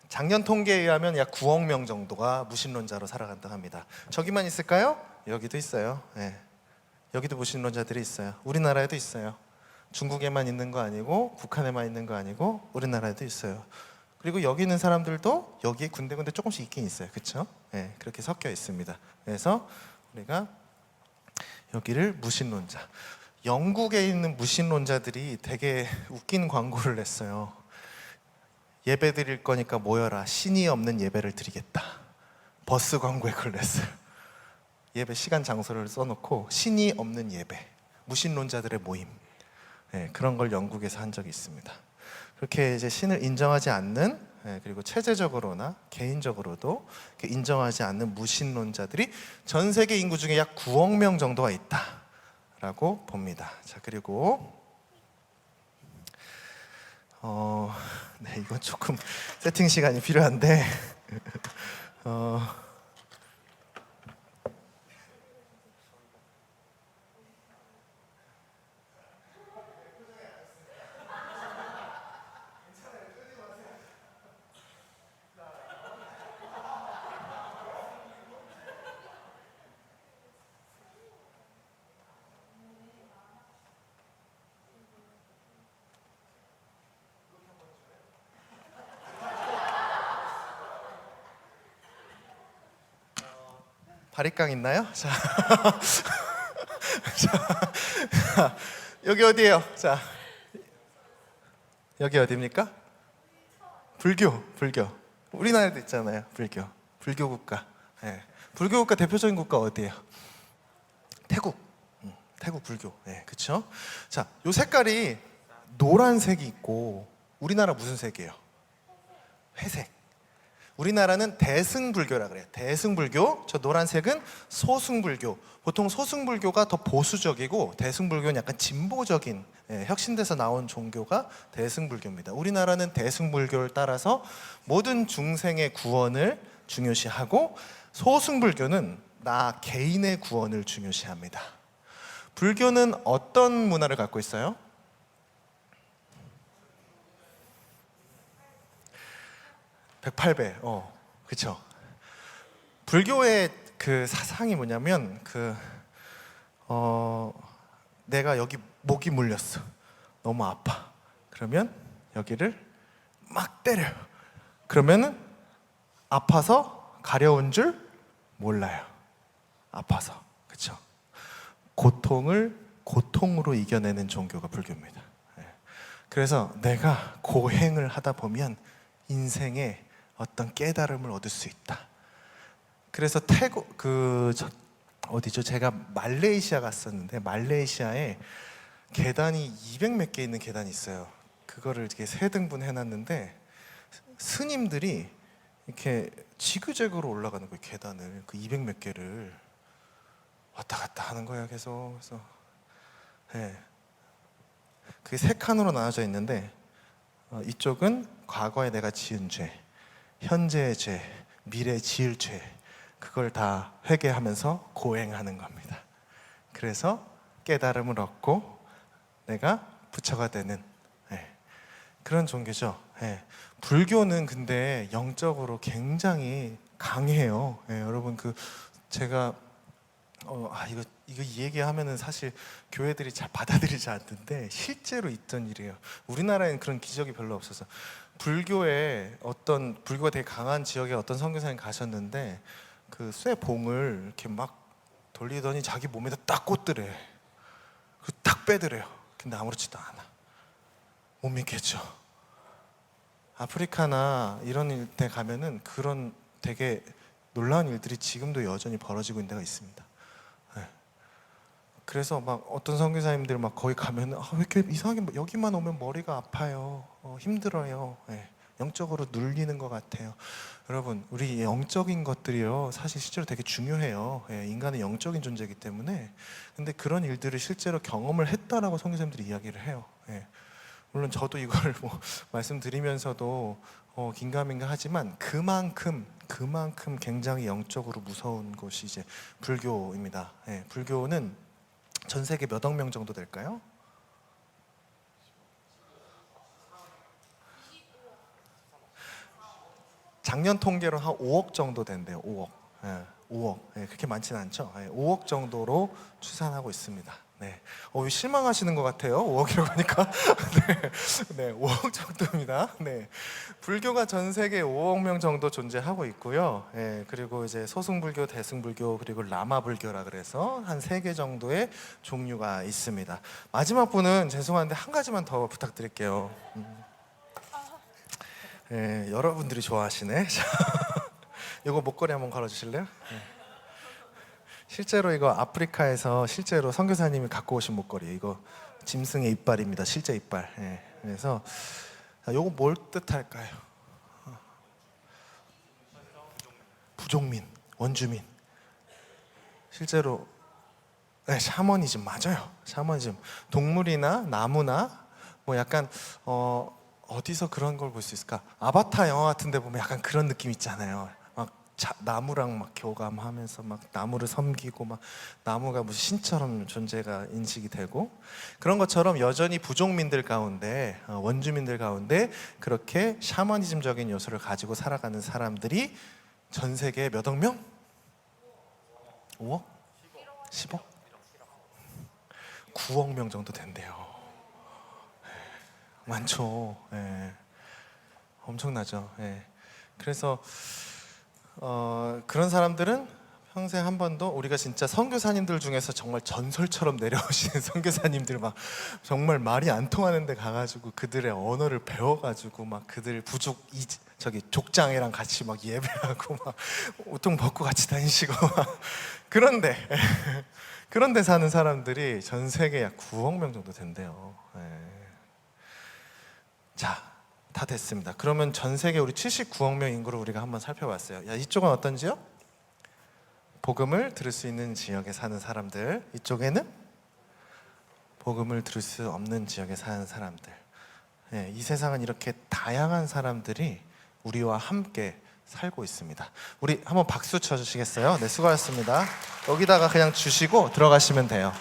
작년 통계에 의하면 약 9억 명 정도가 무신론자로 살아간다고 합니다. 저기만 있을까요? 여기도 있어요. 네. 여기도 무신론자들이 있어요. 우리나라에도 있어요. 중국에만 있는 거 아니고 북한에만 있는 거 아니고 우리나라에도 있어요. 그리고 여기 있는 사람들도 여기에 군데군데 조금씩 있긴 있어요. 그렇죠? 네, 그렇게 섞여 있습니다. 그래서 우리가 여기를 무신론자. 영국에 있는 무신론자들이 되게 웃긴 광고를 냈어요. 예배 드릴 거니까 모여라. 신이 없는 예배를 드리겠다. 버스 광고에 그걸 냈어요. 예배 시간 장소를 써놓고 신이 없는 예배, 무신론자들의 모임, 네, 그런 걸 영국에서 한 적이 있습니다. 그렇게 이제 신을 인정하지 않는, 네, 그리고 체제적으로나 개인적으로도 인정하지 않는 무신론자들이 전 세계 인구 중에 약 9억 명 정도가 있다라고 봅니다. 자, 그리고 네, 이건 조금 세팅 시간이 필요한데 바리깡 있나요? 자, 자, 여기 어디예요? 자, 여기 어디입니까? 불교. 우리나라에도 있잖아요. 불교 국가. 네. 불교 국가 대표적인 국가 어디예요? 태국. 태국 불교. 네, 그렇죠? 자, 요 색깔이 노란색이 있고 우리나라 무슨 색이에요? 회색. 우리나라는 대승불교라 그래요. 대승불교. 저 노란색은 소승불교. 보통 소승불교가 더 보수적이고 대승불교는 약간 진보적인, 혁신돼서 나온 종교가 대승불교입니다. 우리나라는 대승불교를 따라서 모든 중생의 구원을 중요시하고 소승불교는 나 개인의 구원을 중요시합니다. 불교는 어떤 문화를 갖고 있어요? (108배) 그렇죠. 불교의 그 사상이 뭐냐면 내가 여기 목이 물렸어. 너무 아파. 그러면 여기를 막 때려요. 그러면은 아파서 가려운 줄 몰라요. 아파서. 그렇죠. 고통을 고통으로 이겨내는 종교가 불교입니다. 그래서 내가 고행을 하다 보면 인생에 어떤 깨달음을 얻을 수 있다. 그래서 태국 어디죠? 제가 말레이시아 갔었는데 말레이시아에 계단이 200 몇 개 있는 계단이 있어요. 그거를 이렇게 세 등분 해놨는데 스님들이 이렇게 지그재그로 올라가는 거예요. 계단을 그 200 몇 개를 왔다 갔다 하는 거예요. 계속. 그래서 네. 그게 세 칸으로 나눠져 있는데 이쪽은 과거에 내가 지은 죄, 현재의 죄, 미래 지을 죄, 그걸 다 회개하면서 고행하는 겁니다. 그래서 깨달음을 얻고 내가 부처가 되는, 그런 종교죠. 불교는 근데 영적으로 굉장히 강해요. 여러분 제가 이거 얘기하면은 사실 교회들이 잘 받아들이지 않는데 실제로 있던 일이에요. 우리나라에는 그런 기적이 별로 없어서 불교가 되게 강한 지역에 어떤 선교사님 가셨는데 그 쇠봉을 이렇게 막 돌리더니 자기 몸에다 딱 꽂더래. 딱 빼더래요. 근데 아무렇지도 않아. 못 믿겠죠. 아프리카나 이런 데 가면은 그런 되게 놀라운 일들이 지금도 여전히 벌어지고 있는 데가 있습니다. 그래서 막 어떤 선교사님들 막 거기 가면 왜 이렇게 이상하게 여기만 오면 머리가 아파요, 힘들어요. 영적으로 눌리는 것 같아요. 여러분, 우리 영적인 것들이요, 사실 실제로 되게 중요해요. 인간은 영적인 존재이기 때문에. 근데 그런 일들을 실제로 경험을 했다라고 선교사님들이 이야기를 해요. 물론 저도 이걸 뭐 말씀드리면서도 긴가민가 하지만 그만큼 굉장히 영적으로 무서운 것이 이제 불교입니다. 불교는 전 세계 몇 억 명 정도 될까요? 작년 통계로 한 5억 정도 된대요. 5억. 5억. 그렇게 많지는 않죠. 5억 정도로 추산하고 있습니다. 네. 실망하시는 것 같아요. 5억이라고 하니까. 네, 5억 정도입니다. 네. 불교가 전 세계 5억 명 정도 존재하고 있고요. 그리고 이제 소승불교, 대승불교, 그리고 라마불교라 그래서 한 3개 정도의 종류가 있습니다. 마지막 분은 죄송한데 한 가지만 더 부탁드릴게요. 여러분들이 좋아하시네. 이거 목걸이 한번 걸어주실래요? 실제로 이거 아프리카에서 실제로 선교사님이 갖고 오신 목걸이, 이거 짐승의 이빨입니다. 실제 이빨. 그래서 이거 뭘 뜻할까요? 부족민, 원주민. 실제로 샤머니즘 맞아요. 샤머니즘. 동물이나 나무나 뭐 약간 어디서 그런 걸 볼 수 있을까? 아바타 영화 같은 데 보면 약간 그런 느낌 있잖아요. 막 나무랑 막 교감하면서 막 나무를 섬기고 막 나무가 무슨 신처럼 존재가 인식이 되고, 그런 것처럼 여전히 부족민들 가운데, 원주민들 가운데 그렇게 샤머니즘적인 요소를 가지고 살아가는 사람들이 전 세계에 몇 억 명? 5억? 10억? 9억 명 정도 된대요. 많죠. 엄청나죠. 그래서 그런 사람들은 평생 한 번도, 우리가 진짜 선교사님들 중에서 정말 전설처럼 내려오시는 선교사님들, 막 정말 말이 안 통하는 데 가가지고 그들의 언어를 배워가지고 막 그들 족장이랑 같이 막 예배하고 막 옷통 벗고 같이 다니시고 막 그런데 사는 사람들이 전 세계 약 9억 명 정도 된대요. 자, 다 됐습니다. 그러면 전 세계 우리 79억 명 인구를 우리가 한번 살펴봤어요. 이쪽은 어떤지요? 복음을 들을 수 있는 지역에 사는 사람들, 이쪽에는 복음을 들을 수 없는 지역에 사는 사람들. 이 세상은 이렇게 다양한 사람들이 우리와 함께 살고 있습니다. 우리 한번 박수 쳐주시겠어요? 네, 수고하셨습니다. 여기다가 그냥 주시고 들어가시면 돼요.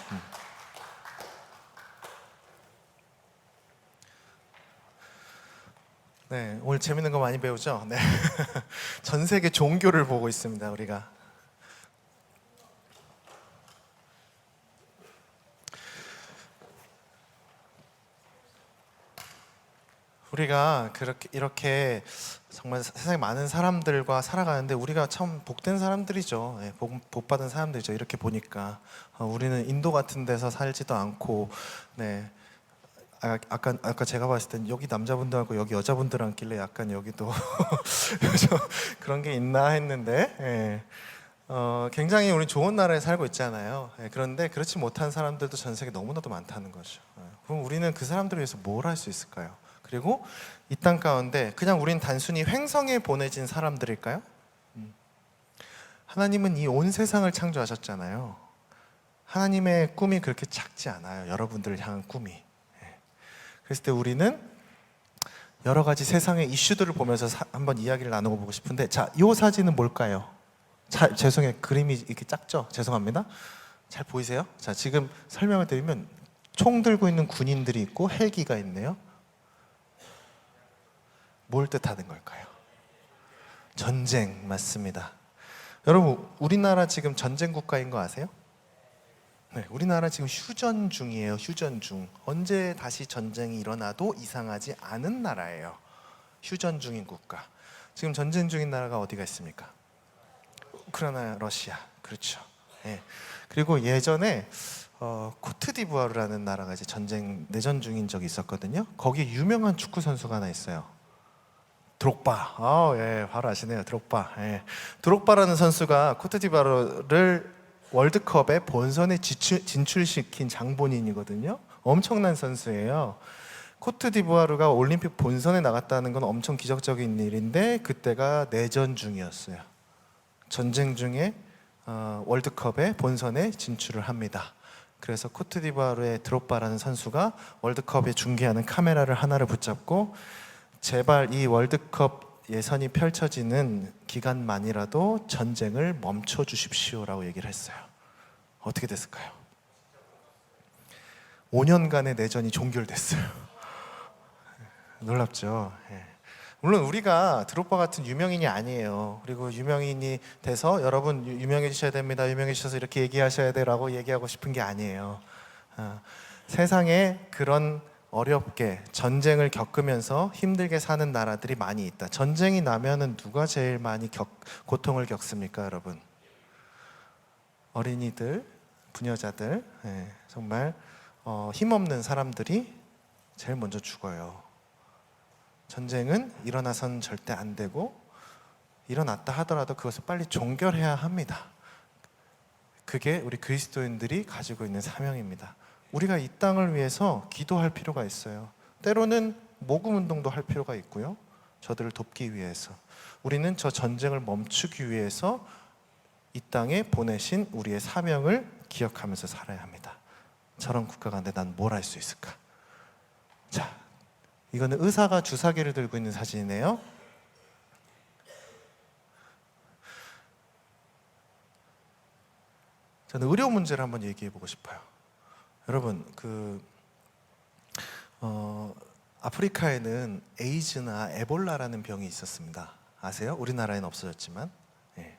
네, 오늘 재밌는 거 많이 배우죠? 네. 전 세계 종교를 보고 있습니다, 우리가. 우리가 이렇게 정말 세상에 많은 사람들과 살아가는데 우리가 참 복된 사람들이죠. 복 받은 사람들이죠. 이렇게 보니까 우리는 인도 같은 데서 살지도 않고, 네. 아까 제가 봤을 땐 여기 남자분들하고 여기 여자분들 앉길래 약간 여기도 그런 게 있나 했는데, 굉장히 우리 좋은 나라에 살고 있잖아요. 그런데 그렇지 못한 사람들도 전 세계 너무나도 많다는 거죠. 그럼 우리는 그 사람들을 위해서 뭘 할 수 있을까요? 그리고 이 땅 가운데 그냥 우린 단순히 횡성에 보내진 사람들일까요? 하나님은 이 온 세상을 창조하셨잖아요. 하나님의 꿈이 그렇게 작지 않아요. 여러분들을 향한 꿈이. 그랬을 때 우리는 여러 가지 세상의 이슈들을 보면서 한번 이야기를 나누고 보고 싶은데, 자, 이 사진은 뭘까요? 죄송해요. 그림이 이렇게 작죠? 죄송합니다. 잘 보이세요? 자, 지금 설명을 드리면 총 들고 있는 군인들이 있고 헬기가 있네요. 뭘 뜻하는 걸까요? 전쟁, 맞습니다. 여러분, 우리나라 지금 전쟁 국가인 거 아세요? 네, 우리나라 지금 휴전 중이에요. 휴전 중. 언제 다시 전쟁이 일어나도 이상하지 않은 나라예요. 휴전 중인 국가. 지금 전쟁 중인 나라가 어디가 있습니까? 우크라이나, 러시아. 그렇죠. 그리고 예전에 코트디부아르라는 나라가 이제 내전 중인 적이 있었거든요. 거기에 유명한 축구 선수가 하나 있어요. 드록바. 바로 아시네요. 드록바. 드록바라는 선수가 코트디부아르를 월드컵에 본선에 진출시킨 장본인이거든요. 엄청난 선수예요. 코트디부아르가 올림픽 본선에 나갔다는 건 엄청 기적적인 일인데 그때가 내전 중이었어요. 전쟁 중에 월드컵에 본선에 진출을 합니다. 그래서 코트디부아르의 드록바라는 선수가 월드컵에 중계하는 카메라를 하나를 붙잡고 제발 이 월드컵 예선이 펼쳐지는 기간만이라도 전쟁을 멈춰 주십시오라고 얘기를 했어요. 어떻게 됐을까요? 5년간의 내전이 종결됐어요. 놀랍죠? 예. 물론 우리가 드록바 같은 유명인이 아니에요. 그리고 유명인이 돼서 여러분 유명해지셔야 됩니다. 유명해지셔서 이렇게 얘기하셔야 돼라고 얘기하고 싶은 게 아니에요. 세상에 그런 어렵게 전쟁을 겪으면서 힘들게 사는 나라들이 많이 있다. 전쟁이 나면은 누가 제일 많이 고통을 겪습니까, 여러분? 어린이들, 부녀자들, 예, 정말 힘없는 사람들이 제일 먼저 죽어요. 전쟁은 일어나선 절대 안 되고 일어났다 하더라도 그것을 빨리 종결해야 합니다. 그게 우리 그리스도인들이 가지고 있는 사명입니다. 우리가 이 땅을 위해서 기도할 필요가 있어요. 때로는 모금 운동도 할 필요가 있고요. 저들을 돕기 위해서. 우리는 저 전쟁을 멈추기 위해서 이 땅에 보내신 우리의 사명을 기억하면서 살아야 합니다. 저런 국가 가운데 난 뭘 할 수 있을까? 자, 이거는 의사가 주사기를 들고 있는 사진이네요. 저는 의료 문제를 한번 얘기해 보고 싶어요. 여러분, 아프리카에는 에이즈나 에볼라라는 병이 있었습니다. 아세요? 우리나라에는 없어졌지만. 네.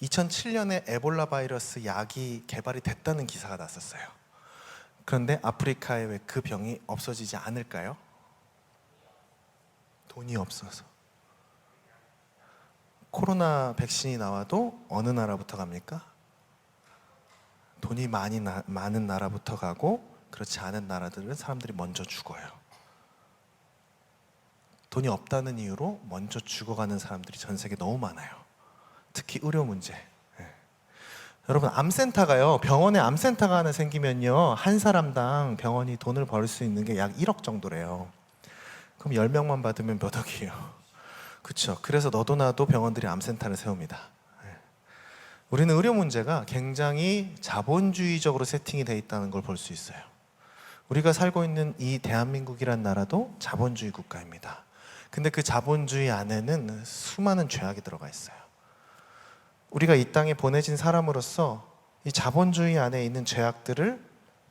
2007년에 에볼라 바이러스 약이 개발이 됐다는 기사가 났었어요. 그런데 아프리카에 왜 그 병이 없어지지 않을까요? 돈이 없어서. 코로나 백신이 나와도 어느 나라부터 갑니까? 돈이 많은 나라부터 가고 그렇지 않은 나라들은 사람들이 먼저 죽어요. 돈이 없다는 이유로 먼저 죽어가는 사람들이 전 세계에 너무 많아요. 특히 의료 문제. 여러분, 암센터가요, 병원에 암센터가 하나 생기면요, 한 사람당 병원이 돈을 벌 수 있는 게 약 1억 정도래요. 그럼 10명만 받으면 몇 억이에요? 그렇죠. 그래서 너도 나도 병원들이 암센터를 세웁니다. 우리는 의료 문제가 굉장히 자본주의적으로 세팅이 되어 있다는 걸 볼 수 있어요. 우리가 살고 있는 이 대한민국이란 나라도 자본주의 국가입니다. 근데 그 자본주의 안에는 수많은 죄악이 들어가 있어요. 우리가 이 땅에 보내진 사람으로서 이 자본주의 안에 있는 죄악들을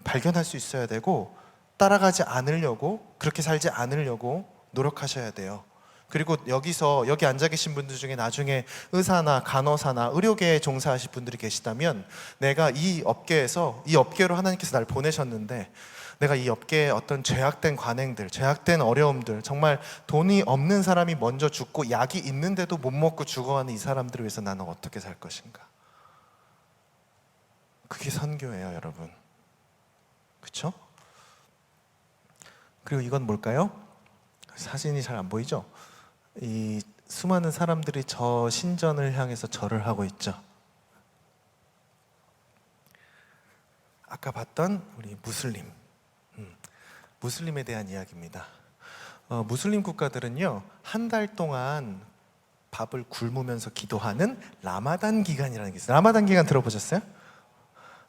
발견할 수 있어야 되고 따라가지 않으려고, 그렇게 살지 않으려고 노력하셔야 돼요. 그리고 여기 앉아 계신 분들 중에 나중에 의사나 간호사나 의료계에 종사하실 분들이 계시다면 내가 이 업계로 하나님께서 날 보내셨는데 내가 이 업계의 어떤 죄악된 관행들, 죄악된 어려움들, 정말 돈이 없는 사람이 먼저 죽고 약이 있는데도 못 먹고 죽어가는 이 사람들을 위해서 나는 어떻게 살 것인가? 그게 선교예요, 여러분. 그렇죠? 그리고 이건 뭘까요? 사진이 잘 안 보이죠? 이 수많은 사람들이 저 신전을 향해서 절을 하고 있죠. 아까 봤던 우리 무슬림에 대한 이야기입니다. 무슬림 국가들은요, 한 달 동안 밥을 굶으면서 기도하는 라마단 기간이라는 게 있어요. 라마단 기간 들어보셨어요?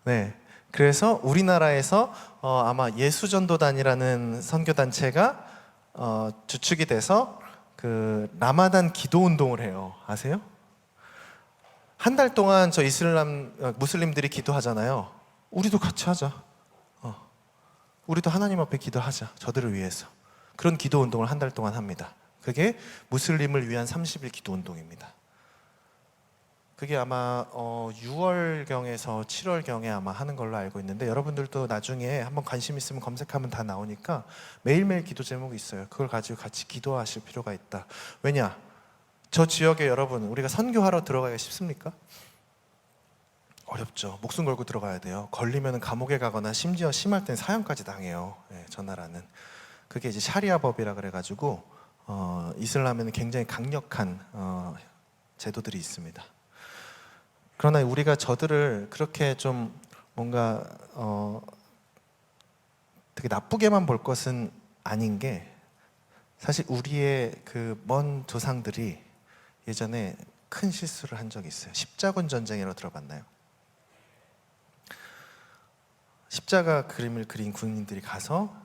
네. 그래서 우리나라에서 아마 예수전도단이라는 선교단체가 주축이 돼서 그 라마단 기도 운동을 해요. 아세요? 한 달 동안 저 무슬림들이 기도하잖아요. 우리도 같이 하자. 우리도 하나님 앞에 기도하자. 저들을 위해서. 그런 기도 운동을 한 달 동안 합니다. 그게 무슬림을 위한 30일 기도 운동입니다. 그게 아마 6월경에서 7월경에 아마 하는 걸로 알고 있는데 여러분들도 나중에 한번 관심 있으면 검색하면 다 나오니까 매일매일 기도 제목이 있어요. 그걸 가지고 같이 기도하실 필요가 있다. 왜냐? 저 지역에 여러분, 우리가 선교하러 들어가기가 쉽습니까? 어렵죠. 목숨 걸고 들어가야 돼요. 걸리면 감옥에 가거나 심지어 심할 땐 사형까지 당해요. 네, 저 나라는. 그게 이제 샤리아 법이라 그래가지고 이슬람에는 굉장히 강력한 제도들이 있습니다. 그러나 우리가 저들을 그렇게 좀 뭔가 되게 나쁘게만 볼 것은 아닌 게, 사실 우리의 그 먼 조상들이 예전에 큰 실수를 한 적이 있어요. 십자군 전쟁이라고 들어봤나요? 십자가 그림을 그린 군인들이 가서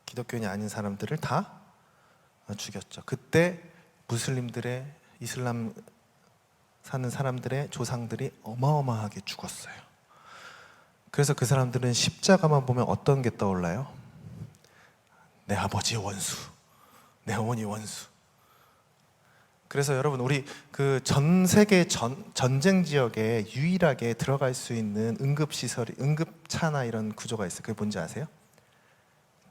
기독교인이 아닌 사람들을 다 죽였죠. 그때 무슬림들의, 이슬람 사는 사람들의 조상들이 어마어마하게 죽었어요. 그래서 그 사람들은 십자가만 보면 어떤 게 떠올라요? 내 아버지의 원수, 내 어머니의 원수. 그래서 여러분, 우리 그 전 세계 전쟁 지역에 유일하게 들어갈 수 있는 응급시설이, 응급차나 이런 구조가 있어요. 그게 뭔지 아세요?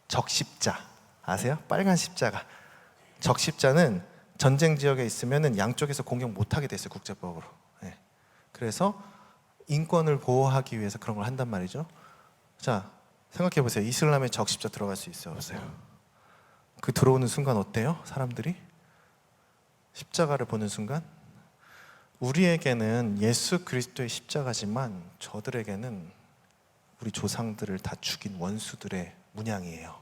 적십자 아세요? 빨간 십자가. 적십자는 전쟁 지역에 있으면은 양쪽에서 공격 못하게 됐어요, 국제법으로. 네. 그래서 인권을 보호하기 위해서 그런 걸 한단 말이죠. 자, 생각해 보세요. 이슬람에 적십자 들어갈 수 있어요, 없어요? 그 들어오는 순간 어때요? 사람들이 십자가를 보는 순간, 우리에게는 예수 그리스도의 십자가지만 저들에게는 우리 조상들을 다 죽인 원수들의 문양이에요.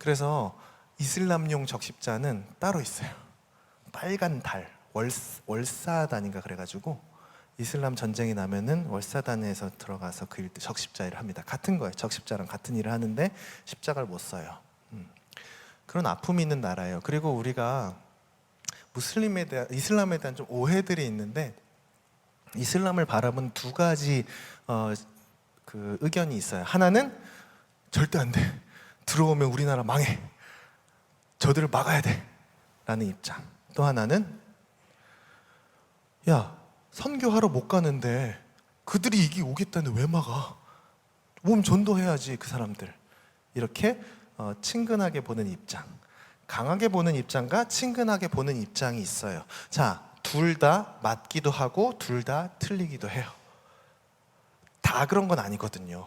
그래서 이슬람용 적십자는 따로 있어요. 빨간 달, 월사단인가 그래가지고 이슬람 전쟁이 나면은 월사단에서 들어가서 그 적십자 일을 합니다. 같은 거예요. 적십자랑 같은 일을 하는데 십자가를 못 써요. 그런 아픔이 있는 나라예요. 그리고 우리가 무슬림에 대한, 이슬람에 대한 좀 오해들이 있는데, 이슬람을 바라본 두 가지 그 의견이 있어요. 하나는 절대 안 돼, 들어오면 우리나라 망해, 저들을 막아야 돼 라는 입장. 또 하나는, 야, 선교하러 못 가는데 그들이 이기 오겠다는데 왜 막아? 몸 전도해야지 그 사람들. 이렇게 친근하게 보는 입장, 강하게 보는 입장과 친근하게 보는 입장이 있어요. 자, 둘 다 맞기도 하고 둘 다 틀리기도 해요. 다 그런 건 아니거든요.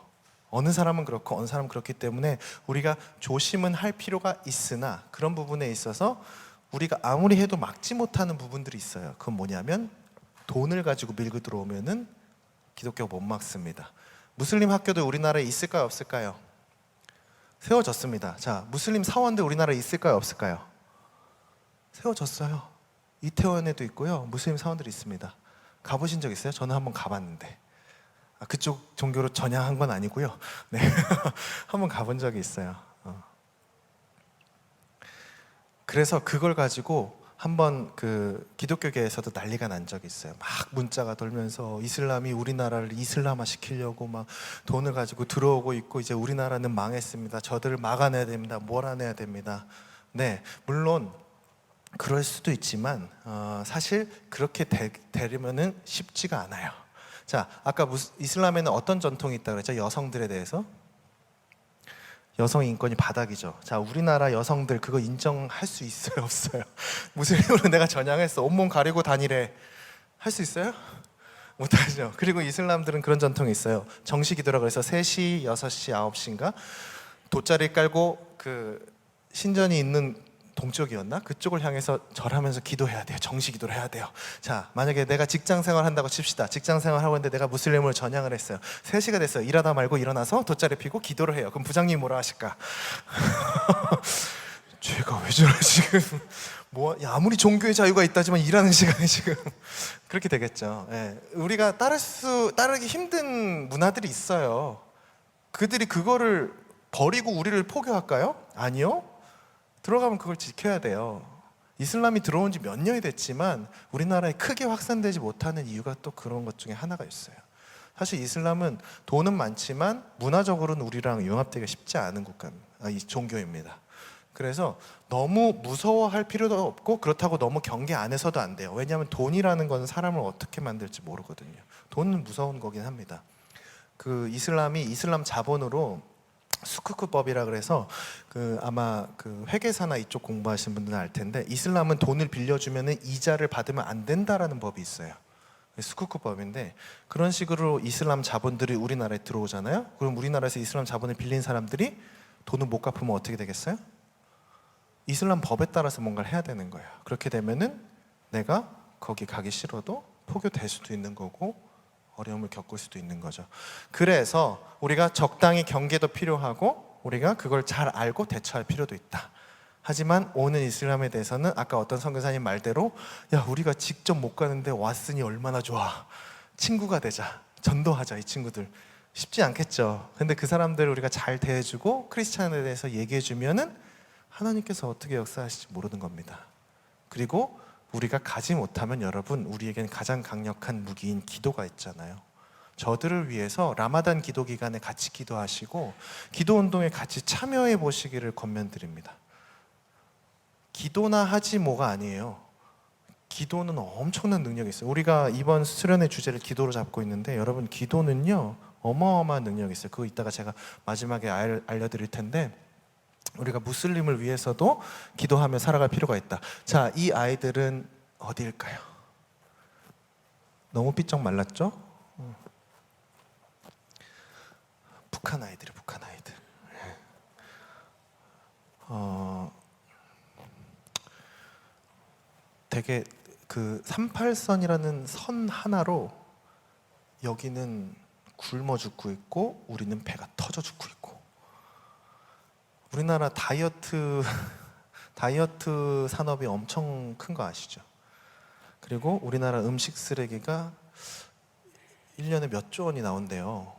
어느 사람은 그렇고 어느 사람은 그렇기 때문에 우리가 조심은 할 필요가 있으나, 그런 부분에 있어서 우리가 아무리 해도 막지 못하는 부분들이 있어요. 그건 뭐냐면, 돈을 가지고 밀고 들어오면은 기독교가 못 막습니다. 무슬림 학교도 우리나라에 있을까요, 없을까요? 세워졌습니다. 자, 무슬림 사원들 우리나라에 있을까요, 없을까요? 세워졌어요. 이태원에도 있고요, 무슬림 사원들이 있습니다. 가보신 적 있어요? 저는 한번 가봤는데, 그쪽 종교로 전향한 건 아니고요. 네, 한번 가본 적이 있어요. 그래서 그걸 가지고 한번 그 기독교계에서도 난리가 난 적이 있어요. 막 문자가 돌면서 이슬람이 우리나라를 이슬람화 시키려고 막 돈을 가지고 들어오고 있고, 이제 우리나라는 망했습니다, 저들을 막아내야 됩니다, 몰아내야 됩니다. 네, 물론 그럴 수도 있지만 사실 그렇게 되려면은 쉽지가 않아요. 자, 아까 이슬람에는 어떤 전통이 있다고 그랬죠? 여성들에 대해서. 여성 인권이 바닥이죠. 자, 우리나라 여성들 그거 인정할 수 있어요, 없어요? 무슬림으로 내가 전향했어, 온몸 가리고 다니래, 할 수 있어요? 못하죠. 그리고 이슬람들은 그런 전통이 있어요. 정시기도라 그래서 3시, 6시, 9시인가 돗자리 깔고 그 신전이 있는 동쪽이었나? 그쪽을 향해서 절하면서 기도해야 돼요. 정시기도를 해야 돼요. 자, 만약에 내가 직장생활 한다고 칩시다. 직장생활 하고 있는데 내가 무슬림으로 전향을 했어요. 3시가 됐어요. 일하다 말고 일어나서 돗자리 피고 기도를 해요. 그럼 부장님이 뭐라 하실까? 죄가 왜 저래 지금? 뭐, 야, 아무리 종교의 자유가 있다지만 일하는 시간에 지금 그렇게 되겠죠. 예. 우리가 따르기 힘든 문화들이 있어요. 그들이 그거를 버리고 우리를 포교할까요? 아니요. 들어가면 그걸 지켜야 돼요. 이슬람이 들어온 지 몇 년이 됐지만 우리나라에 크게 확산되지 못하는 이유가 또 그런 것 중에 하나가 있어요. 사실 이슬람은 돈은 많지만 문화적으로는 우리랑 융합되기가 쉽지 않은 이 종교입니다. 그래서 너무 무서워할 필요도 없고, 그렇다고 너무 경계 안 해서도 안 돼요. 왜냐하면 돈이라는 건 사람을 어떻게 만들지 모르거든요. 돈은 무서운 거긴 합니다. 그 이슬람이 이슬람 자본으로 수쿠크법이라 그래서 아마 그 회계사나 이쪽 공부하신 분들은 알 텐데, 이슬람은 돈을 빌려주면은 이자를 받으면 안 된다라는 법이 있어요. 수쿠크법인데, 그런 식으로 이슬람 자본들이 우리나라에 들어오잖아요. 그럼 우리나라에서 이슬람 자본을 빌린 사람들이 돈을 못 갚으면 어떻게 되겠어요? 이슬람 법에 따라서 뭔가를 해야 되는 거예요. 그렇게 되면은 내가 거기 가기 싫어도 포교될 수도 있는 거고, 어려움을 겪을 수도 있는 거죠. 그래서 우리가 적당히 경계도 필요하고 우리가 그걸 잘 알고 대처할 필요도 있다. 하지만 오는 이슬람에 대해서는 아까 어떤 선교사님 말대로 야, 우리가 직접 못 가는데 왔으니 얼마나 좋아. 친구가 되자. 전도하자, 이 친구들. 쉽지 않겠죠. 근데 그 사람들을 우리가 잘 대해주고 크리스찬에 대해서 얘기해주면은 하나님께서 어떻게 역사하실지 모르는 겁니다. 그리고 우리가 가지 못하면 여러분, 우리에겐 가장 강력한 무기인 기도가 있잖아요. 저들을 위해서 라마단 기도 기간에 같이 기도하시고 기도 운동에 같이 참여해 보시기를 권면드립니다. 기도나 하지 뭐가 아니에요. 기도는 엄청난 능력이 있어요. 우리가 이번 수련의 주제를 기도로 잡고 있는데 여러분, 기도는요 어마어마한 능력이 있어요. 그거 이따가 제가 마지막에 알려드릴 텐데 우리가 무슬림을 위해서도 기도하며 살아갈 필요가 있다. 자, 이 아이들은 어디일까요? 너무 삐쩍 말랐죠? 북한 아이들. 되게 그 38선이라는 선 하나로 여기는 굶어 죽고 있고 우리는 배가 터져 죽고 있고, 우리나라 다이어트 산업이 엄청 큰 거 아시죠? 그리고 우리나라 음식 쓰레기가 1년에 몇 조 원이 나온대요.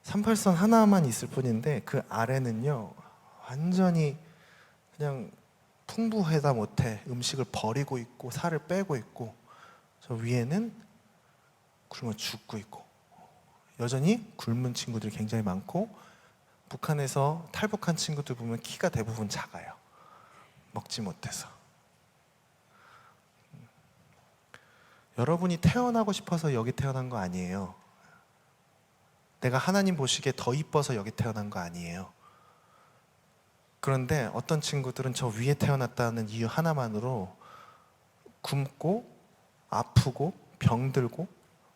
38선 하나만 있을 뿐인데 그 아래는요 완전히 그냥 풍부하다 못해 음식을 버리고 있고 살을 빼고 있고, 저 위에는 굶어 죽고 있고, 여전히 굶은 친구들이 굉장히 많고, 북한에서 탈북한 친구들 보면 키가 대부분 작아요. 먹지 못해서. 여러분이 태어나고 싶어서 여기 태어난 거 아니에요. 내가 하나님 보시기에 더 이뻐서 여기 태어난 거 아니에요. 그런데 어떤 친구들은 저 위에 태어났다는 이유 하나만으로 굶고 아프고 병들고,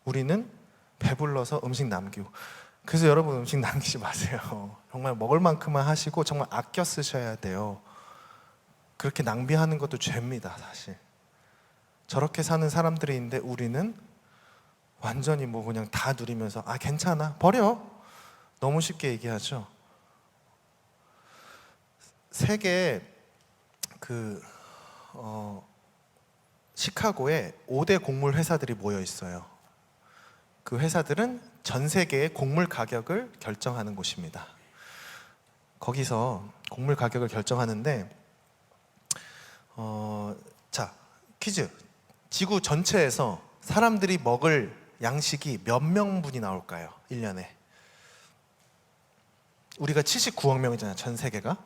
우리는 배불러서 음식 남기고. 그래서 여러분, 음식 남기지 마세요. 정말 먹을 만큼만 하시고 정말 아껴 쓰셔야 돼요. 그렇게 낭비하는 것도 죄입니다, 사실. 저렇게 사는 사람들이 있는데 우리는 완전히 뭐 그냥 다 누리면서 아 괜찮아 버려, 너무 쉽게 얘기하죠. 세계 시카고에 5대 곡물 회사들이 모여 있어요. 그 회사들은 전 세계의 곡물 가격을 결정하는 곳입니다. 거기서 곡물 가격을 결정하는데 자, 퀴즈. 지구 전체에서 사람들이 먹을 양식이 몇 명분이 나올까요? 1년에. 우리가 79억 명이잖아요, 전 세계가.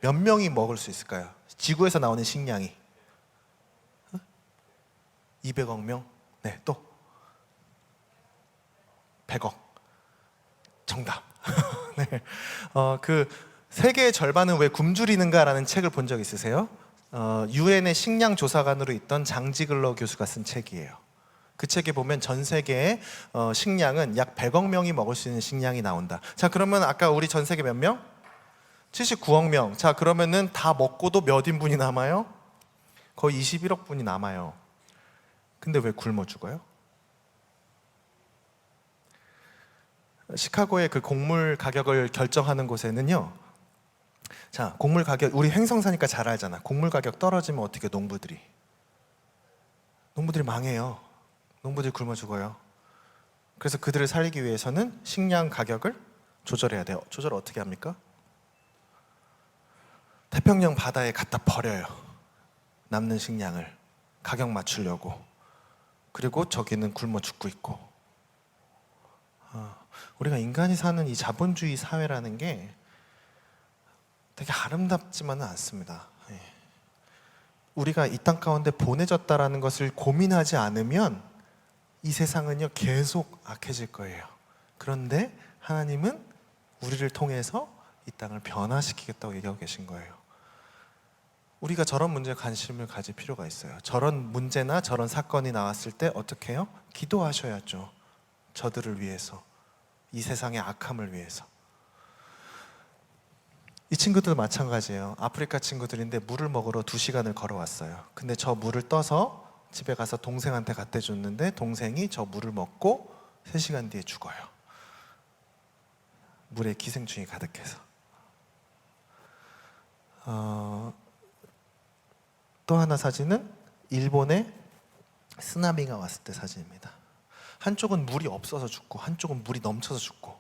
몇 명이 먹을 수 있을까요? 지구에서 나오는 식량이 200억 명? 네, 또 100억. 정답. 네. 그 세계의 절반은 왜 굶주리는가라는 책을 본 적 있으세요? 유엔의 식량 조사관으로 있던 장지글러 교수가 쓴 책이에요. 그 책에 보면 전 세계의 식량은 약 100억 명이 먹을 수 있는 식량이 나온다. 자, 그러면 아까 우리 전 세계 몇 명? 79억 명. 자, 그러면은 다 먹고도 몇 인분이 남아요? 거의 21억 분이 남아요. 근데 왜 굶어 죽어요? 시카고의 그 곡물 가격을 결정하는 곳에는요, 자, 곡물 가격, 우리 횡성사니까 잘 알잖아. 곡물 가격 떨어지면 어떻게 농부들이 망해요. 농부들이 굶어 죽어요. 그래서 그들을 살리기 위해서는 식량 가격을 조절해야 돼요. 조절 어떻게 합니까? 태평양 바다에 갖다 버려요. 남는 식량을 가격 맞추려고. 그리고 저기는 굶어 죽고 있고. 우리가 인간이 사는 이 자본주의 사회라는 게 되게 아름답지만은 않습니다. 우리가 이 땅 가운데 보내졌다라는 것을 고민하지 않으면 이 세상은요 계속 악해질 거예요. 그런데 하나님은 우리를 통해서 이 땅을 변화시키겠다고 얘기하고 계신 거예요. 우리가 저런 문제에 관심을 가질 필요가 있어요. 저런 문제나 저런 사건이 나왔을 때 어떻게 해요? 기도하셔야죠. 저들을 위해서, 이 세상의 악함을 위해서. 이 친구들 마찬가지예요. 아프리카 친구들인데 물을 먹으러 2시간을 걸어왔어요. 근데 저 물을 떠서 집에 가서 동생한테 갖다 줬는데 동생이 저 물을 먹고 3시간 뒤에 죽어요. 물에 기생충이 가득해서. 또 하나 사진은 일본에 쓰나미가 왔을 때 사진입니다. 한쪽은 물이 없어서 죽고 한쪽은 물이 넘쳐서 죽고.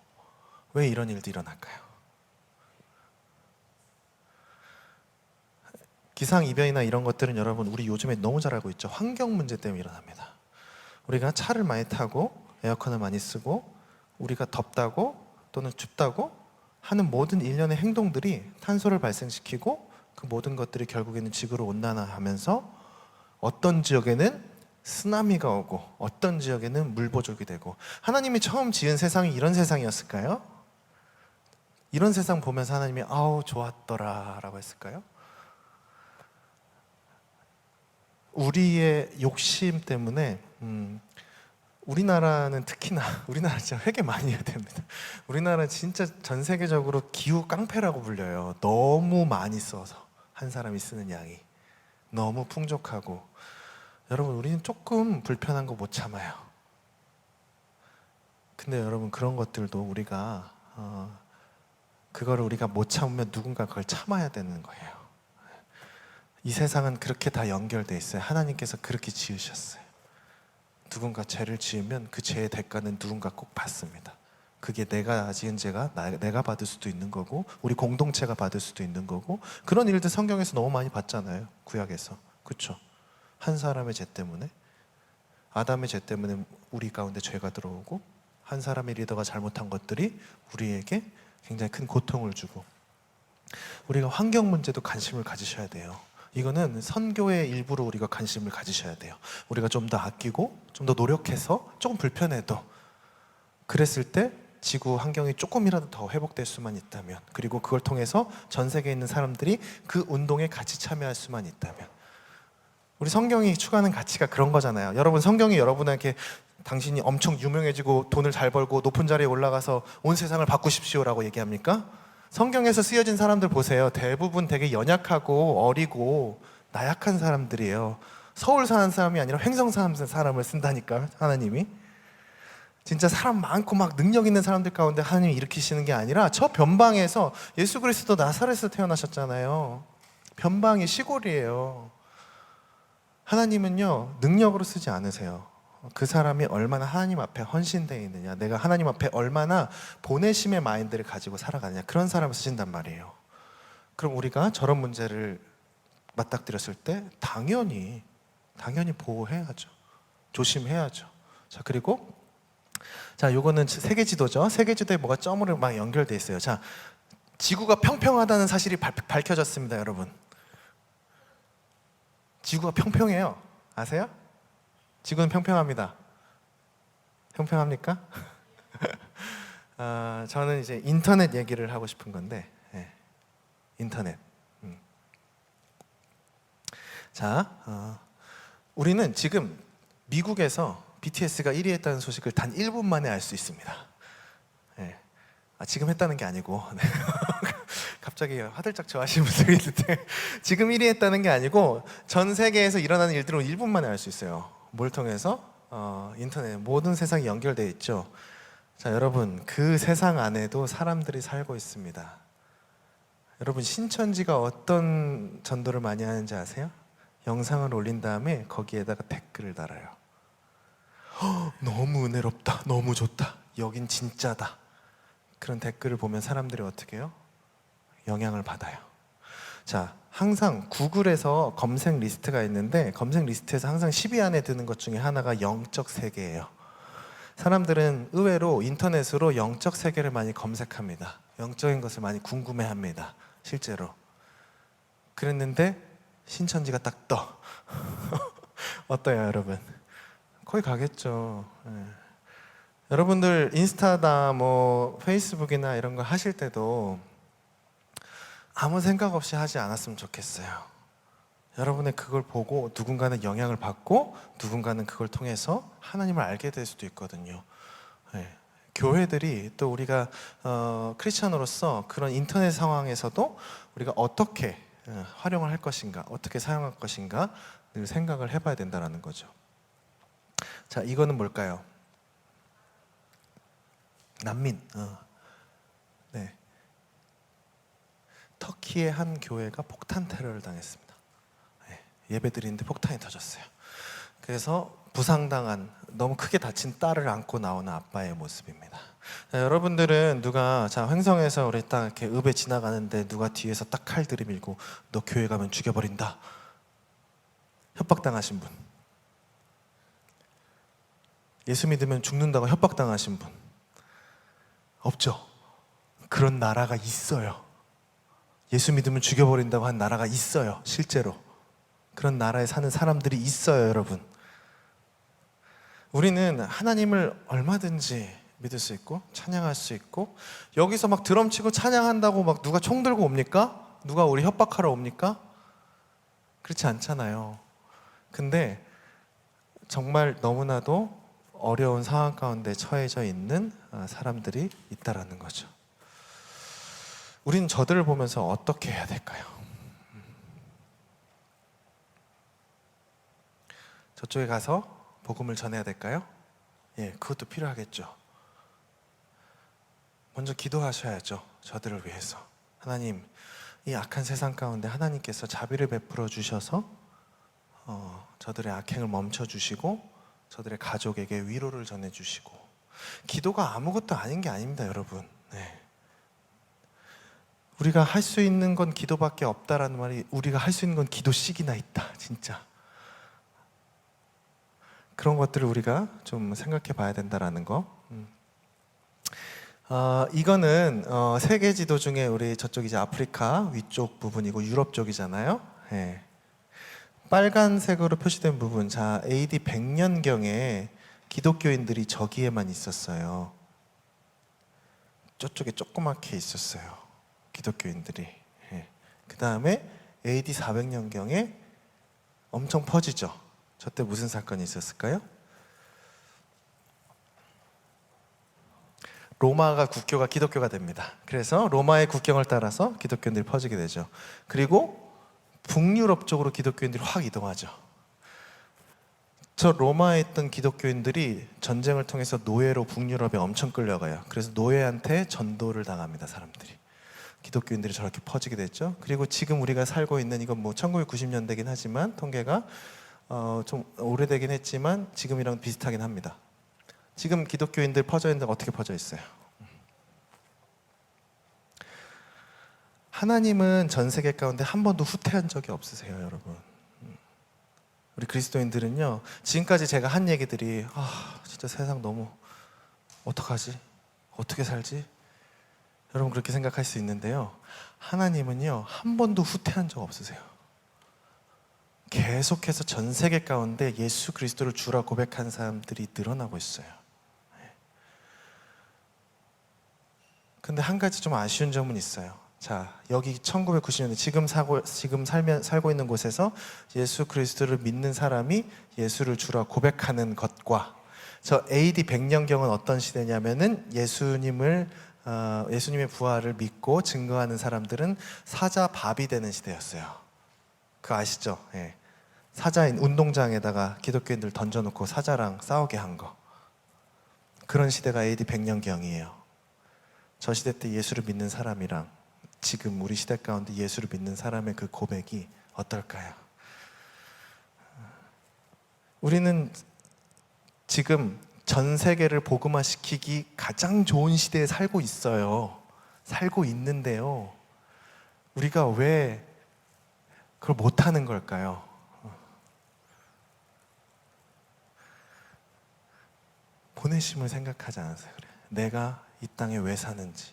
왜 이런 일도 일어날까요? 기상이변이나 이런 것들은 여러분 우리 요즘에 너무 잘 알고 있죠. 환경 문제 때문에 일어납니다. 우리가 차를 많이 타고 에어컨을 많이 쓰고 우리가 덥다고 또는 춥다고 하는 모든 일련의 행동들이 탄소를 발생시키고 그 모든 것들이 결국에는 지구를 온난화하면서 어떤 지역에는 쓰나미가 오고 어떤 지역에는 물부족이 되고. 하나님이 처음 지은 세상이 이런 세상이었을까요? 이런 세상 보면서 하나님이 아우 좋았더라 라고 했을까요? 우리의 욕심 때문에 우리나라는 특히나 우리나라 진짜 회개 많이 해야 됩니다. 우리나라 진짜 전 세계적으로 기후 깡패라고 불려요. 너무 많이 써서 한 사람이 쓰는 양이 너무 풍족하고. 여러분 우리는 조금 불편한 거 못 참아요. 근데 여러분 그런 것들도 우리가 그거를 우리가 못 참으면 누군가 그걸 참아야 되는 거예요. 이 세상은 그렇게 다 연결돼 있어요. 하나님께서 그렇게 지으셨어요. 누군가 죄를 지으면 그 죄의 대가는 누군가 꼭 받습니다. 그게 내가 지은 죄가 내가 받을 수도 있는 거고 우리 공동체가 받을 수도 있는 거고. 그런 일들 성경에서 너무 많이 봤잖아요. 구약에서. 그렇죠? 한 사람의 죄 때문에, 아담의 죄 때문에 우리 가운데 죄가 들어오고 한 사람의 리더가 잘못한 것들이 우리에게 굉장히 큰 고통을 주고. 우리가 환경 문제도 관심을 가지셔야 돼요. 이거는 선교의 일부로 우리가 관심을 가지셔야 돼요. 우리가 좀 더 아끼고 좀 더 노력해서 조금 불편해도 그랬을 때 지구 환경이 조금이라도 더 회복될 수만 있다면, 그리고 그걸 통해서 전 세계에 있는 사람들이 그 운동에 같이 참여할 수만 있다면. 우리 성경이 추구하는 가치가 그런 거잖아요. 여러분 성경이 여러분에게 당신이 엄청 유명해지고 돈을 잘 벌고 높은 자리에 올라가서 온 세상을 바꾸십시오라고 얘기합니까? 성경에서 쓰여진 사람들 보세요. 대부분 되게 연약하고 어리고 나약한 사람들이에요. 서울 사는 사람이 아니라 횡성 사는 사람을 쓴다니까 하나님이. 진짜 사람 많고 막 능력 있는 사람들 가운데 하나님이 일으키시는 게 아니라 저 변방에서 예수 그리스도 나사렛에서 태어나셨잖아요. 변방이 시골이에요. 하나님은요 능력으로 쓰지 않으세요. 그 사람이 얼마나 하나님 앞에 헌신되어 있느냐, 내가 하나님 앞에 얼마나 보내심의 마인드를 가지고 살아가느냐, 그런 사람을 쓰신단 말이에요. 그럼 우리가 저런 문제를 맞닥뜨렸을 때 당연히 보호해야죠. 조심해야죠. 자, 그리고 자, 요거는 세계 지도죠. 세계 지도에 뭐가 점으로 막 연결돼 있어요. 자, 지구가 평평하다는 사실이 밝혀졌습니다, 여러분. 지구가 평평해요. 아세요? 지구는 평평합니다. 평평합니까? 저는 이제 인터넷 얘기를 하고 싶은 건데, 인터넷. 자, 우리는 지금 미국에서 BTS가 1위 했다는 소식을 단 1분 만에 알 수 있습니다. 지금 했다는 게 아니고 갑자기 화들짝 좋아하시는 분들이 있는데 지금 1위 했다는 게 아니고 전 세계에서 일어나는 일들은 1분 만에 알 수 있어요. 뭘 통해서? 인터넷. 모든 세상이 연결되어 있죠. 자, 여러분 그 세상 안에도 사람들이 살고 있습니다. 여러분 신천지가 어떤 전도를 많이 하는지 아세요? 영상을 올린 다음에 거기에다가 댓글을 달아요. 너무 은혜롭다, 너무 좋다, 여긴 진짜다. 그런 댓글을 보면 사람들이 어떻게 해요? 영향을 받아요. 자, 항상 구글에서 검색 리스트가 있는데 검색 리스트에서 항상 10위 안에 드는 것 중에 하나가 영적 세계예요. 사람들은 의외로 인터넷으로 영적 세계를 많이 검색합니다. 영적인 것을 많이 궁금해합니다. 실제로. 그랬는데 신천지가 딱 떠. 어때요, 여러분? 거의 가겠죠. 여러분들 인스타다 뭐 페이스북이나 이런 거 하실 때도 아무 생각 없이 하지 않았으면 좋겠어요. 여러분의 그걸 보고 누군가는 영향을 받고 누군가는 그걸 통해서 하나님을 알게 될 수도 있거든요. 교회들이 또 우리가 크리스천으로서 그런 인터넷 상황에서도 우리가 어떻게 활용을 할 것인가, 어떻게 사용할 것인가, 늘 생각을 해봐야 된다는 거죠. 자, 이거는 뭘까요? 난민. 네. 터키의 한 교회가 폭탄 테러를 당했습니다. 네. 예배드리는데 폭탄이 터졌어요. 그래서 부상당한, 너무 크게 다친 딸을 안고 나오는 아빠의 모습입니다. 자, 여러분들은 누가, 자, 횡성에서 우리 딱 이렇게 읍에 지나가는데 누가 뒤에서 딱 칼 들이밀고 너 교회 가면 죽여버린다, 협박당하신 분, 예수 믿으면 죽는다고 협박당하신 분 없죠? 그런 나라가 있어요. 예수 믿으면 죽여버린다고 한 나라가 있어요. 실제로 그런 나라에 사는 사람들이 있어요. 여러분, 우리는 하나님을 얼마든지 믿을 수 있고 찬양할 수 있고, 여기서 막 드럼 치고 찬양한다고 막 누가 총 들고 옵니까? 누가 우리 협박하러 옵니까? 그렇지 않잖아요. 근데 정말 너무나도 어려운 상황 가운데 처해져 있는 사람들이 있다라는 거죠. 우리는 저들을 보면서 어떻게 해야 될까요? 저쪽에 가서 복음을 전해야 될까요? 예, 그것도 필요하겠죠. 먼저 기도하셔야죠. 저들을 위해서. 하나님, 이 악한 세상 가운데 하나님께서 자비를 베풀어 주셔서 저들의 악행을 멈춰 주시고 저들의 가족에게 위로를 전해 주시고. 기도가 아무것도 아닌 게 아닙니다, 여러분. 네. 우리가 할 수 있는 건 기도밖에 없다라는 말이, 우리가 할 수 있는 건 기도씩이나 있다, 진짜. 그런 것들을 우리가 좀 생각해 봐야 된다라는 거. 이거는 세계 지도 중에 우리 저쪽 이제 아프리카 위쪽 부분이고 유럽 쪽이잖아요. 예. 빨간색으로 표시된 부분, 자, AD 100년경에 기독교인들이 저기에만 있었어요. 저쪽에 조그맣게 있었어요, 기독교인들이. 예. 그 다음에 AD 400년경에 엄청 퍼지죠. 저때 무슨 사건이 있었을까요? 로마가 국교가 기독교가 됩니다. 그래서 로마의 국경을 따라서 기독교인들이 퍼지게 되죠. 그리고 북유럽 쪽으로 기독교인들이 확 이동하죠. 저 로마에 있던 기독교인들이 전쟁을 통해서 노예로 북유럽에 엄청 끌려가요. 그래서 노예한테 전도를 당합니다, 사람들이. 기독교인들이 저렇게 퍼지게 됐죠. 그리고 지금 우리가 살고 있는, 이건 뭐 1990년대긴 하지만 통계가 좀 오래되긴 했지만 지금이랑 비슷하긴 합니다. 지금 기독교인들 퍼져 있는데 어떻게 퍼져 있어요? 하나님은 전 세계 가운데 한 번도 후퇴한 적이 없으세요, 여러분. 우리 그리스도인들은요, 지금까지 제가 한 얘기들이 진짜 세상 너무 어떡하지? 어떻게 살지? 여러분 그렇게 생각할 수 있는데요, 하나님은요 한 번도 후퇴한 적 없으세요. 계속해서 전 세계 가운데 예수 그리스도를 주라 고백한 사람들이 늘어나고 있어요. 근데 한 가지 좀 아쉬운 점은 있어요. 자, 여기 1990년대 지금 살고 있는 곳에서 예수 그리스도를 믿는 사람이 예수를 주라 고백하는 것과, 저 AD 100년경은 어떤 시대냐면은 예수님의 부활을 믿고 증거하는 사람들은 사자 밥이 되는 시대였어요. 그거 아시죠? 예. 사자인 운동장에다가 기독교인들 던져놓고 사자랑 싸우게 한 거. 그런 시대가 AD 100년경이에요. 저 시대 때 예수를 믿는 사람이랑 지금 우리 시대 가운데 예수를 믿는 사람의 그 고백이 어떨까요? 우리는 지금 전 세계를 복음화시키기 가장 좋은 시대에 살고 있어요. 살고 있는데요, 우리가 왜 그걸 못하는 걸까요? 보내심을 생각하지 않아서요. 그래. 내가 이 땅에 왜 사는지,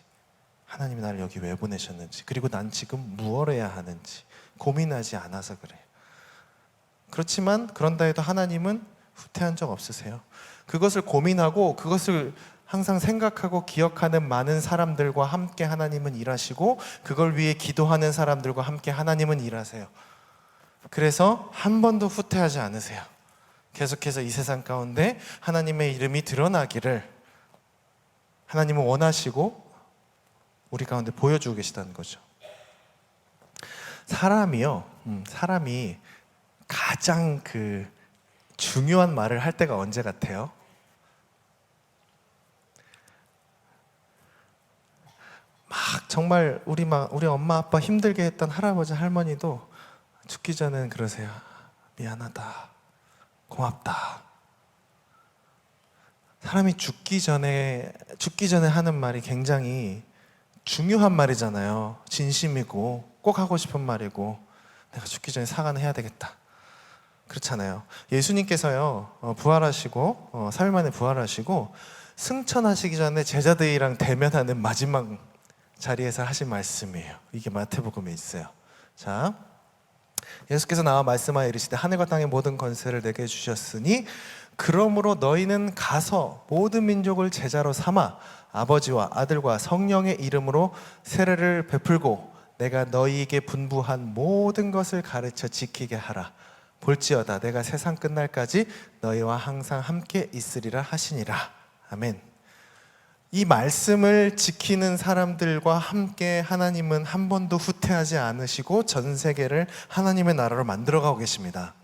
하나님이 나를 여기 왜 보내셨는지, 그리고 난 지금 무엇을 해야 하는지 고민하지 않아서 그래요. 그렇지만 그런다 해도 하나님은 후퇴한 적 없으세요. 그것을 고민하고 그것을 항상 생각하고 기억하는 많은 사람들과 함께 하나님은 일하시고, 그걸 위해 기도하는 사람들과 함께 하나님은 일하세요. 그래서 한 번도 후퇴하지 않으세요. 계속해서 이 세상 가운데 하나님의 이름이 드러나기를 하나님은 원하시고 우리 가운데 보여주고 계시다는 거죠. 사람이 가장 중요한 말을 할 때가 언제 같아요? 막 정말 우리 엄마 아빠 힘들게 했던 할아버지 할머니도 죽기 전에는 그러세요. 미안하다, 고맙다. 사람이 죽기 전에 하는 말이 굉장히 중요한 말이잖아요. 진심이고 꼭 하고 싶은 말이고, 내가 죽기 전에 사과는 해야 되겠다. 그렇잖아요. 예수님께서요, 부활하시고 3일 만에 부활하시고 승천하시기 전에 제자들이랑 대면하는 마지막 자리에서 하신 말씀이에요. 이게 마태복음에 있어요. 자, 예수께서 나와 말씀하여 이르시되 하늘과 땅의 모든 권세를 내게 주셨으니 그러므로 너희는 가서 모든 민족을 제자로 삼아 아버지와 아들과 성령의 이름으로 세례를 베풀고 내가 너희에게 분부한 모든 것을 가르쳐 지키게 하라. 볼지어다 내가 세상 끝날까지 너희와 항상 함께 있으리라 하시니라. 아멘. 이 말씀을 지키는 사람들과 함께 하나님은 한 번도 후퇴하지 않으시고 전 세계를 하나님의 나라로 만들어가고 계십니다.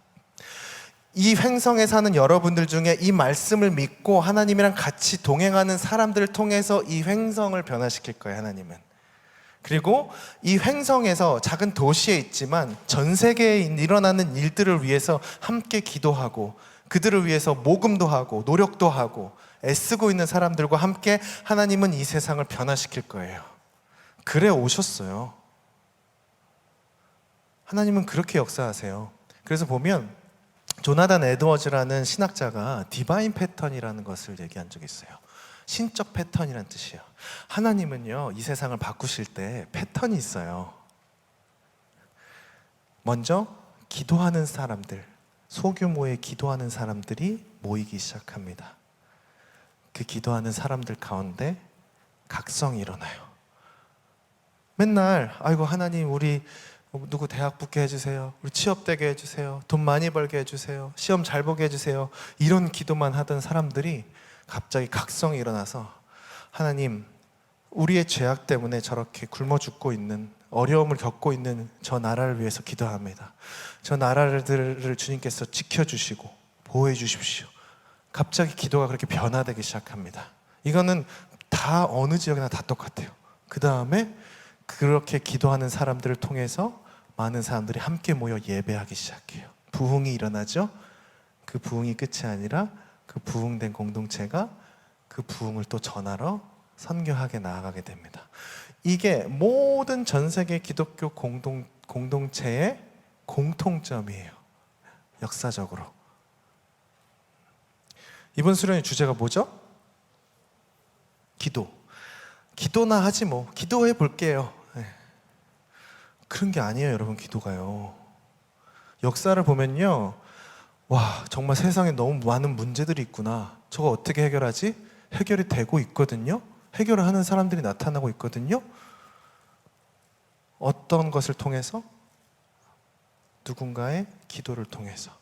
이 횡성에 사는 여러분들 중에 이 말씀을 믿고 하나님이랑 같이 동행하는 사람들을 통해서 이 횡성을 변화시킬 거예요, 하나님은. 그리고 이 횡성에서 작은 도시에 있지만 전 세계에 일어나는 일들을 위해서 함께 기도하고 그들을 위해서 모금도 하고 노력도 하고 애쓰고 있는 사람들과 함께 하나님은 이 세상을 변화시킬 거예요. 그래 오셨어요. 하나님은 그렇게 역사하세요. 그래서 보면 조나단 에드워즈라는 신학자가 디바인 패턴이라는 것을 얘기한 적이 있어요. 신적 패턴이라는 뜻이에요. 하나님은요, 이 세상을 바꾸실 때 패턴이 있어요. 먼저 기도하는 사람들, 소규모의 기도하는 사람들이 모이기 시작합니다. 그 기도하는 사람들 가운데 각성이 일어나요. 맨날 아이고 하나님 우리 누구 대학 붙게 해주세요, 우리 취업되게 해주세요, 돈 많이 벌게 해주세요, 시험 잘 보게 해주세요, 이런 기도만 하던 사람들이 갑자기 각성이 일어나서 하나님 우리의 죄악 때문에 저렇게 굶어 죽고 있는, 어려움을 겪고 있는 저 나라를 위해서 기도합니다. 저 나라들을 주님께서 지켜주시고 보호해 주십시오. 갑자기 기도가 그렇게 변화되기 시작합니다. 이거는 다 어느 지역이나 다 똑같아요. 그 다음에 그렇게 기도하는 사람들을 통해서 많은 사람들이 함께 모여 예배하기 시작해요. 부흥이 일어나죠. 그 부흥이 끝이 아니라 그 부흥된 공동체가 그 부흥을 또 전하러 선교하게 나아가게 됩니다. 이게 모든 전 세계 기독교 공동체의 공통점이에요. 역사적으로. 이번 수련의 주제가 뭐죠? 기도. 기도나 하지 뭐. 기도해 볼게요. 네. 그런 게 아니에요, 여러분. 기도가요. 역사를 보면요, 와, 정말 세상에 너무 많은 문제들이 있구나. 저거 어떻게 해결하지? 해결이 되고 있거든요. 해결을 하는 사람들이 나타나고 있거든요. 어떤 것을 통해서? 누군가의 기도를 통해서.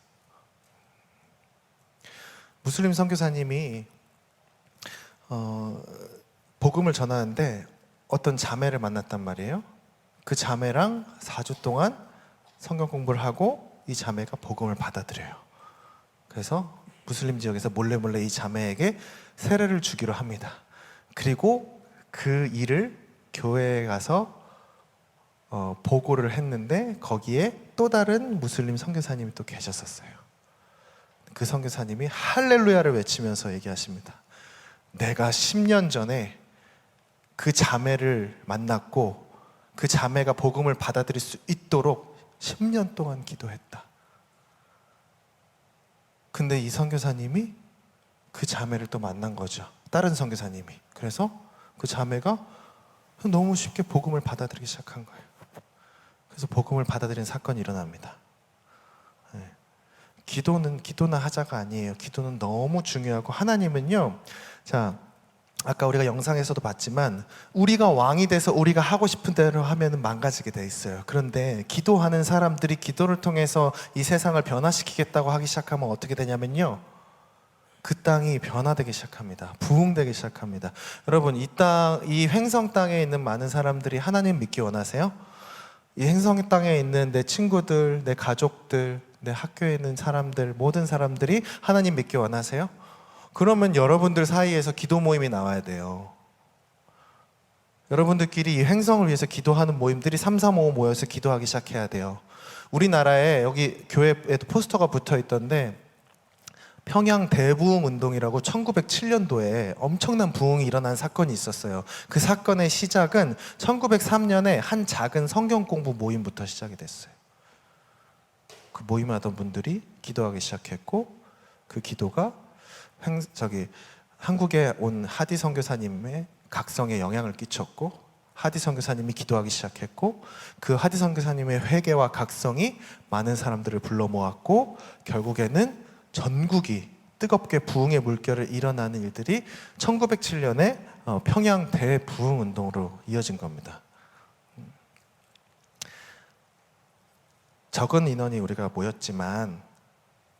무슬림 선교사님이 복음을 전하는데 어떤 자매를 만났단 말이에요. 그 자매랑 4주 동안 성경 공부를 하고 이 자매가 복음을 받아들여요. 그래서 무슬림 지역에서 몰래 이 자매에게 세례를 주기로 합니다. 그리고 그 일을 교회에 가서 보고를 했는데 거기에 또 다른 무슬림 선교사님이 또 계셨었어요. 그 선교사님이 할렐루야를 외치면서 얘기하십니다. 내가 10년 전에 그 자매를 만났고 그 자매가 복음을 받아들일 수 있도록 10년 동안 기도했다. 근데 이 선교사님이 그 자매를 또 만난 거죠. 다른 선교사님이. 그래서 그 자매가 너무 쉽게 복음을 받아들이기 시작한 거예요. 그래서 복음을 받아들이는 사건이 일어납니다. 네. 기도나 하자가 아니에요. 기도는 너무 중요하고 하나님은요, 자, 아까 우리가 영상에서도 봤지만 우리가 왕이 돼서 우리가 하고 싶은 대로 하면 망가지게 돼 있어요. 그런데 기도하는 사람들이 기도를 통해서 이 세상을 변화시키겠다고 하기 시작하면 어떻게 되냐면요, 그 땅이 변화되기 시작합니다. 부흥되기 시작합니다. 여러분, 이 횡성 땅에 있는 많은 사람들이 하나님 믿기 원하세요? 이 횡성 땅에 있는 내 친구들, 내 가족들, 내 학교에 있는 사람들, 모든 사람들이 하나님 믿기 원하세요? 그러면 여러분들 사이에서 기도 모임이 나와야 돼요. 여러분들끼리 이 횡성을 위해서 기도하는 모임들이 3, 3, 5 모여서 기도하기 시작해야 돼요. 우리나라에 여기 교회에도 포스터가 붙어 있던데 평양 대부흥 운동이라고 1907년도에 엄청난 부흥이 일어난 사건이 있었어요. 그 사건의 시작은 1903년에 한 작은 성경 공부 모임부터 시작이 됐어요. 그 모임을 하던 분들이 기도하기 시작했고 그 기도가 한국에 온 하디 선교사님의 각성에 영향을 끼쳤고 하디 선교사님이 기도하기 시작했고 그 하디 선교사님의 회개와 각성이 많은 사람들을 불러 모았고 결국에는 전국이 뜨겁게 부흥의 물결을 일어나는 일들이 1907년에 평양 대부흥 운동으로 이어진 겁니다. 적은 인원이 우리가 모였지만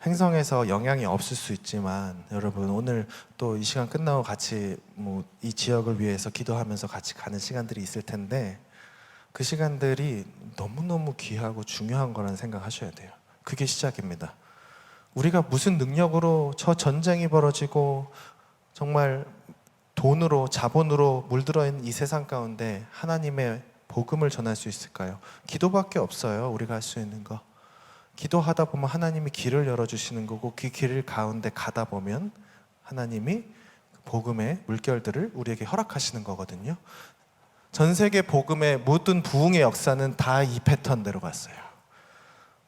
횡성에서 영향이 없을 수 있지만 여러분 오늘 또 이 시간 끝나고 같이 이 지역을 위해서 기도하면서 같이 가는 시간들이 있을 텐데 그 시간들이 너무너무 귀하고 중요한 거라는 생각하셔야 돼요. 그게 시작입니다. 우리가 무슨 능력으로 저 전쟁이 벌어지고 정말 돈으로 자본으로 물들어 있는 이 세상 가운데 하나님의 복음을 전할 수 있을까요? 기도밖에 없어요. 우리가 할 수 있는 거. 기도하다 보면 하나님이 길을 열어주시는 거고 그 길 가운데 가다 보면 하나님이 복음의 물결들을 우리에게 허락하시는 거거든요. 전 세계 복음의 모든 부흥의 역사는 다 이 패턴대로 갔어요.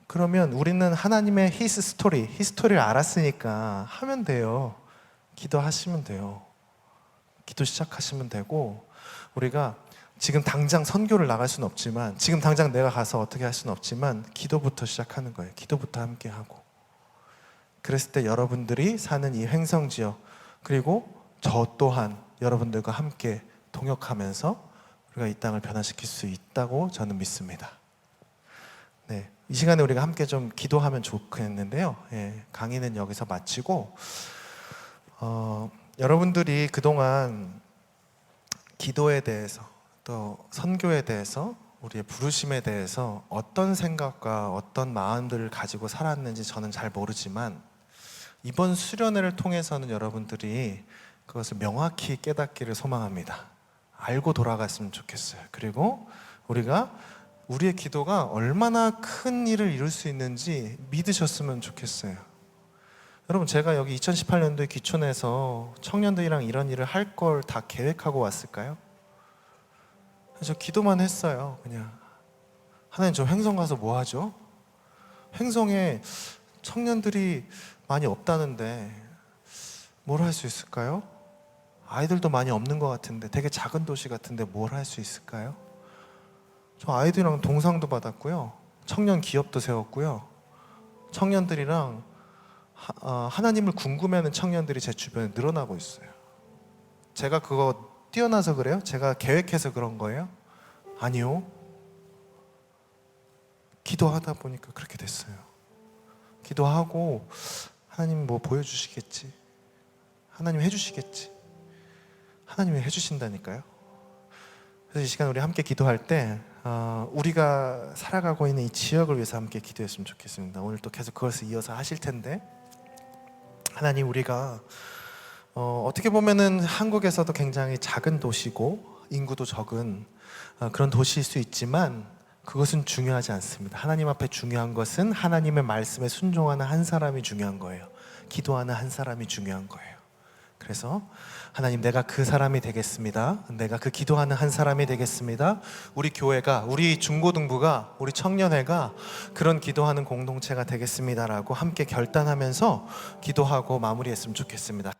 그러면 우리는 하나님의 히스토리를 알았으니까 하면 돼요. 기도하시면 돼요. 기도 시작하시면 되고 우리가 지금 당장 선교를 나갈 수는 없지만 지금 당장 내가 가서 어떻게 할 수는 없지만 기도부터 시작하는 거예요. 기도부터 함께 하고 그랬을 때 여러분들이 사는 이 횡성지역 그리고 저 또한 여러분들과 함께 동역하면서 우리가 이 땅을 변화시킬 수 있다고 저는 믿습니다. 네, 이 시간에 우리가 함께 좀 기도하면 좋겠는데요. 강의는 여기서 마치고 여러분들이 그동안 기도에 대해서 또 선교에 대해서 우리의 부르심에 대해서 어떤 생각과 어떤 마음들을 가지고 살았는지 저는 잘 모르지만 이번 수련회를 통해서는 여러분들이 그것을 명확히 깨닫기를 소망합니다. 알고 돌아갔으면 좋겠어요. 그리고 우리가 우리의 기도가 얼마나 큰 일을 이룰 수 있는지 믿으셨으면 좋겠어요. 여러분 제가 여기 2018년도에 기촌에서 청년들이랑 이런 일을 할 걸 다 계획하고 왔을까요? 저 기도만 했어요. 그냥 하나님 저 횡성 가서 뭐 하죠? 횡성에 청년들이 많이 없다는데 뭘 할 수 있을까요? 아이들도 많이 없는 것 같은데 되게 작은 도시 같은데 뭘 할 수 있을까요? 저 아이들이랑 동상도 받았고요. 청년 기업도 세웠고요. 청년들이랑 하나님을 궁금해하는 청년들이 제 주변에 늘어나고 있어요. 제가 그거 뛰어나서 그래요? 제가 계획해서 그런 거예요? 아니요. 기도하다 보니까 그렇게 됐어요. 기도하고 하나님 뭐 보여주시겠지. 하나님 해주시겠지. 하나님이 해주신다니까요. 그래서 이 시간 우리 함께 기도할 때 우리가 살아가고 있는 이 지역을 위해서 함께 기도했으면 좋겠습니다. 오늘 또 계속 그것을 이어서 하실 텐데 하나님 우리가 어떻게 보면은 한국에서도 굉장히 작은 도시고 인구도 적은 그런 도시일 수 있지만 그것은 중요하지 않습니다. 하나님 앞에 중요한 것은 하나님의 말씀에 순종하는 한 사람이 중요한 거예요. 기도하는 한 사람이 중요한 거예요. 그래서 하나님 내가 그 사람이 되겠습니다. 내가 그 기도하는 한 사람이 되겠습니다. 우리 교회가 우리 중고등부가 우리 청년회가 그런 기도하는 공동체가 되겠습니다라고 함께 결단하면서 기도하고 마무리했으면 좋겠습니다.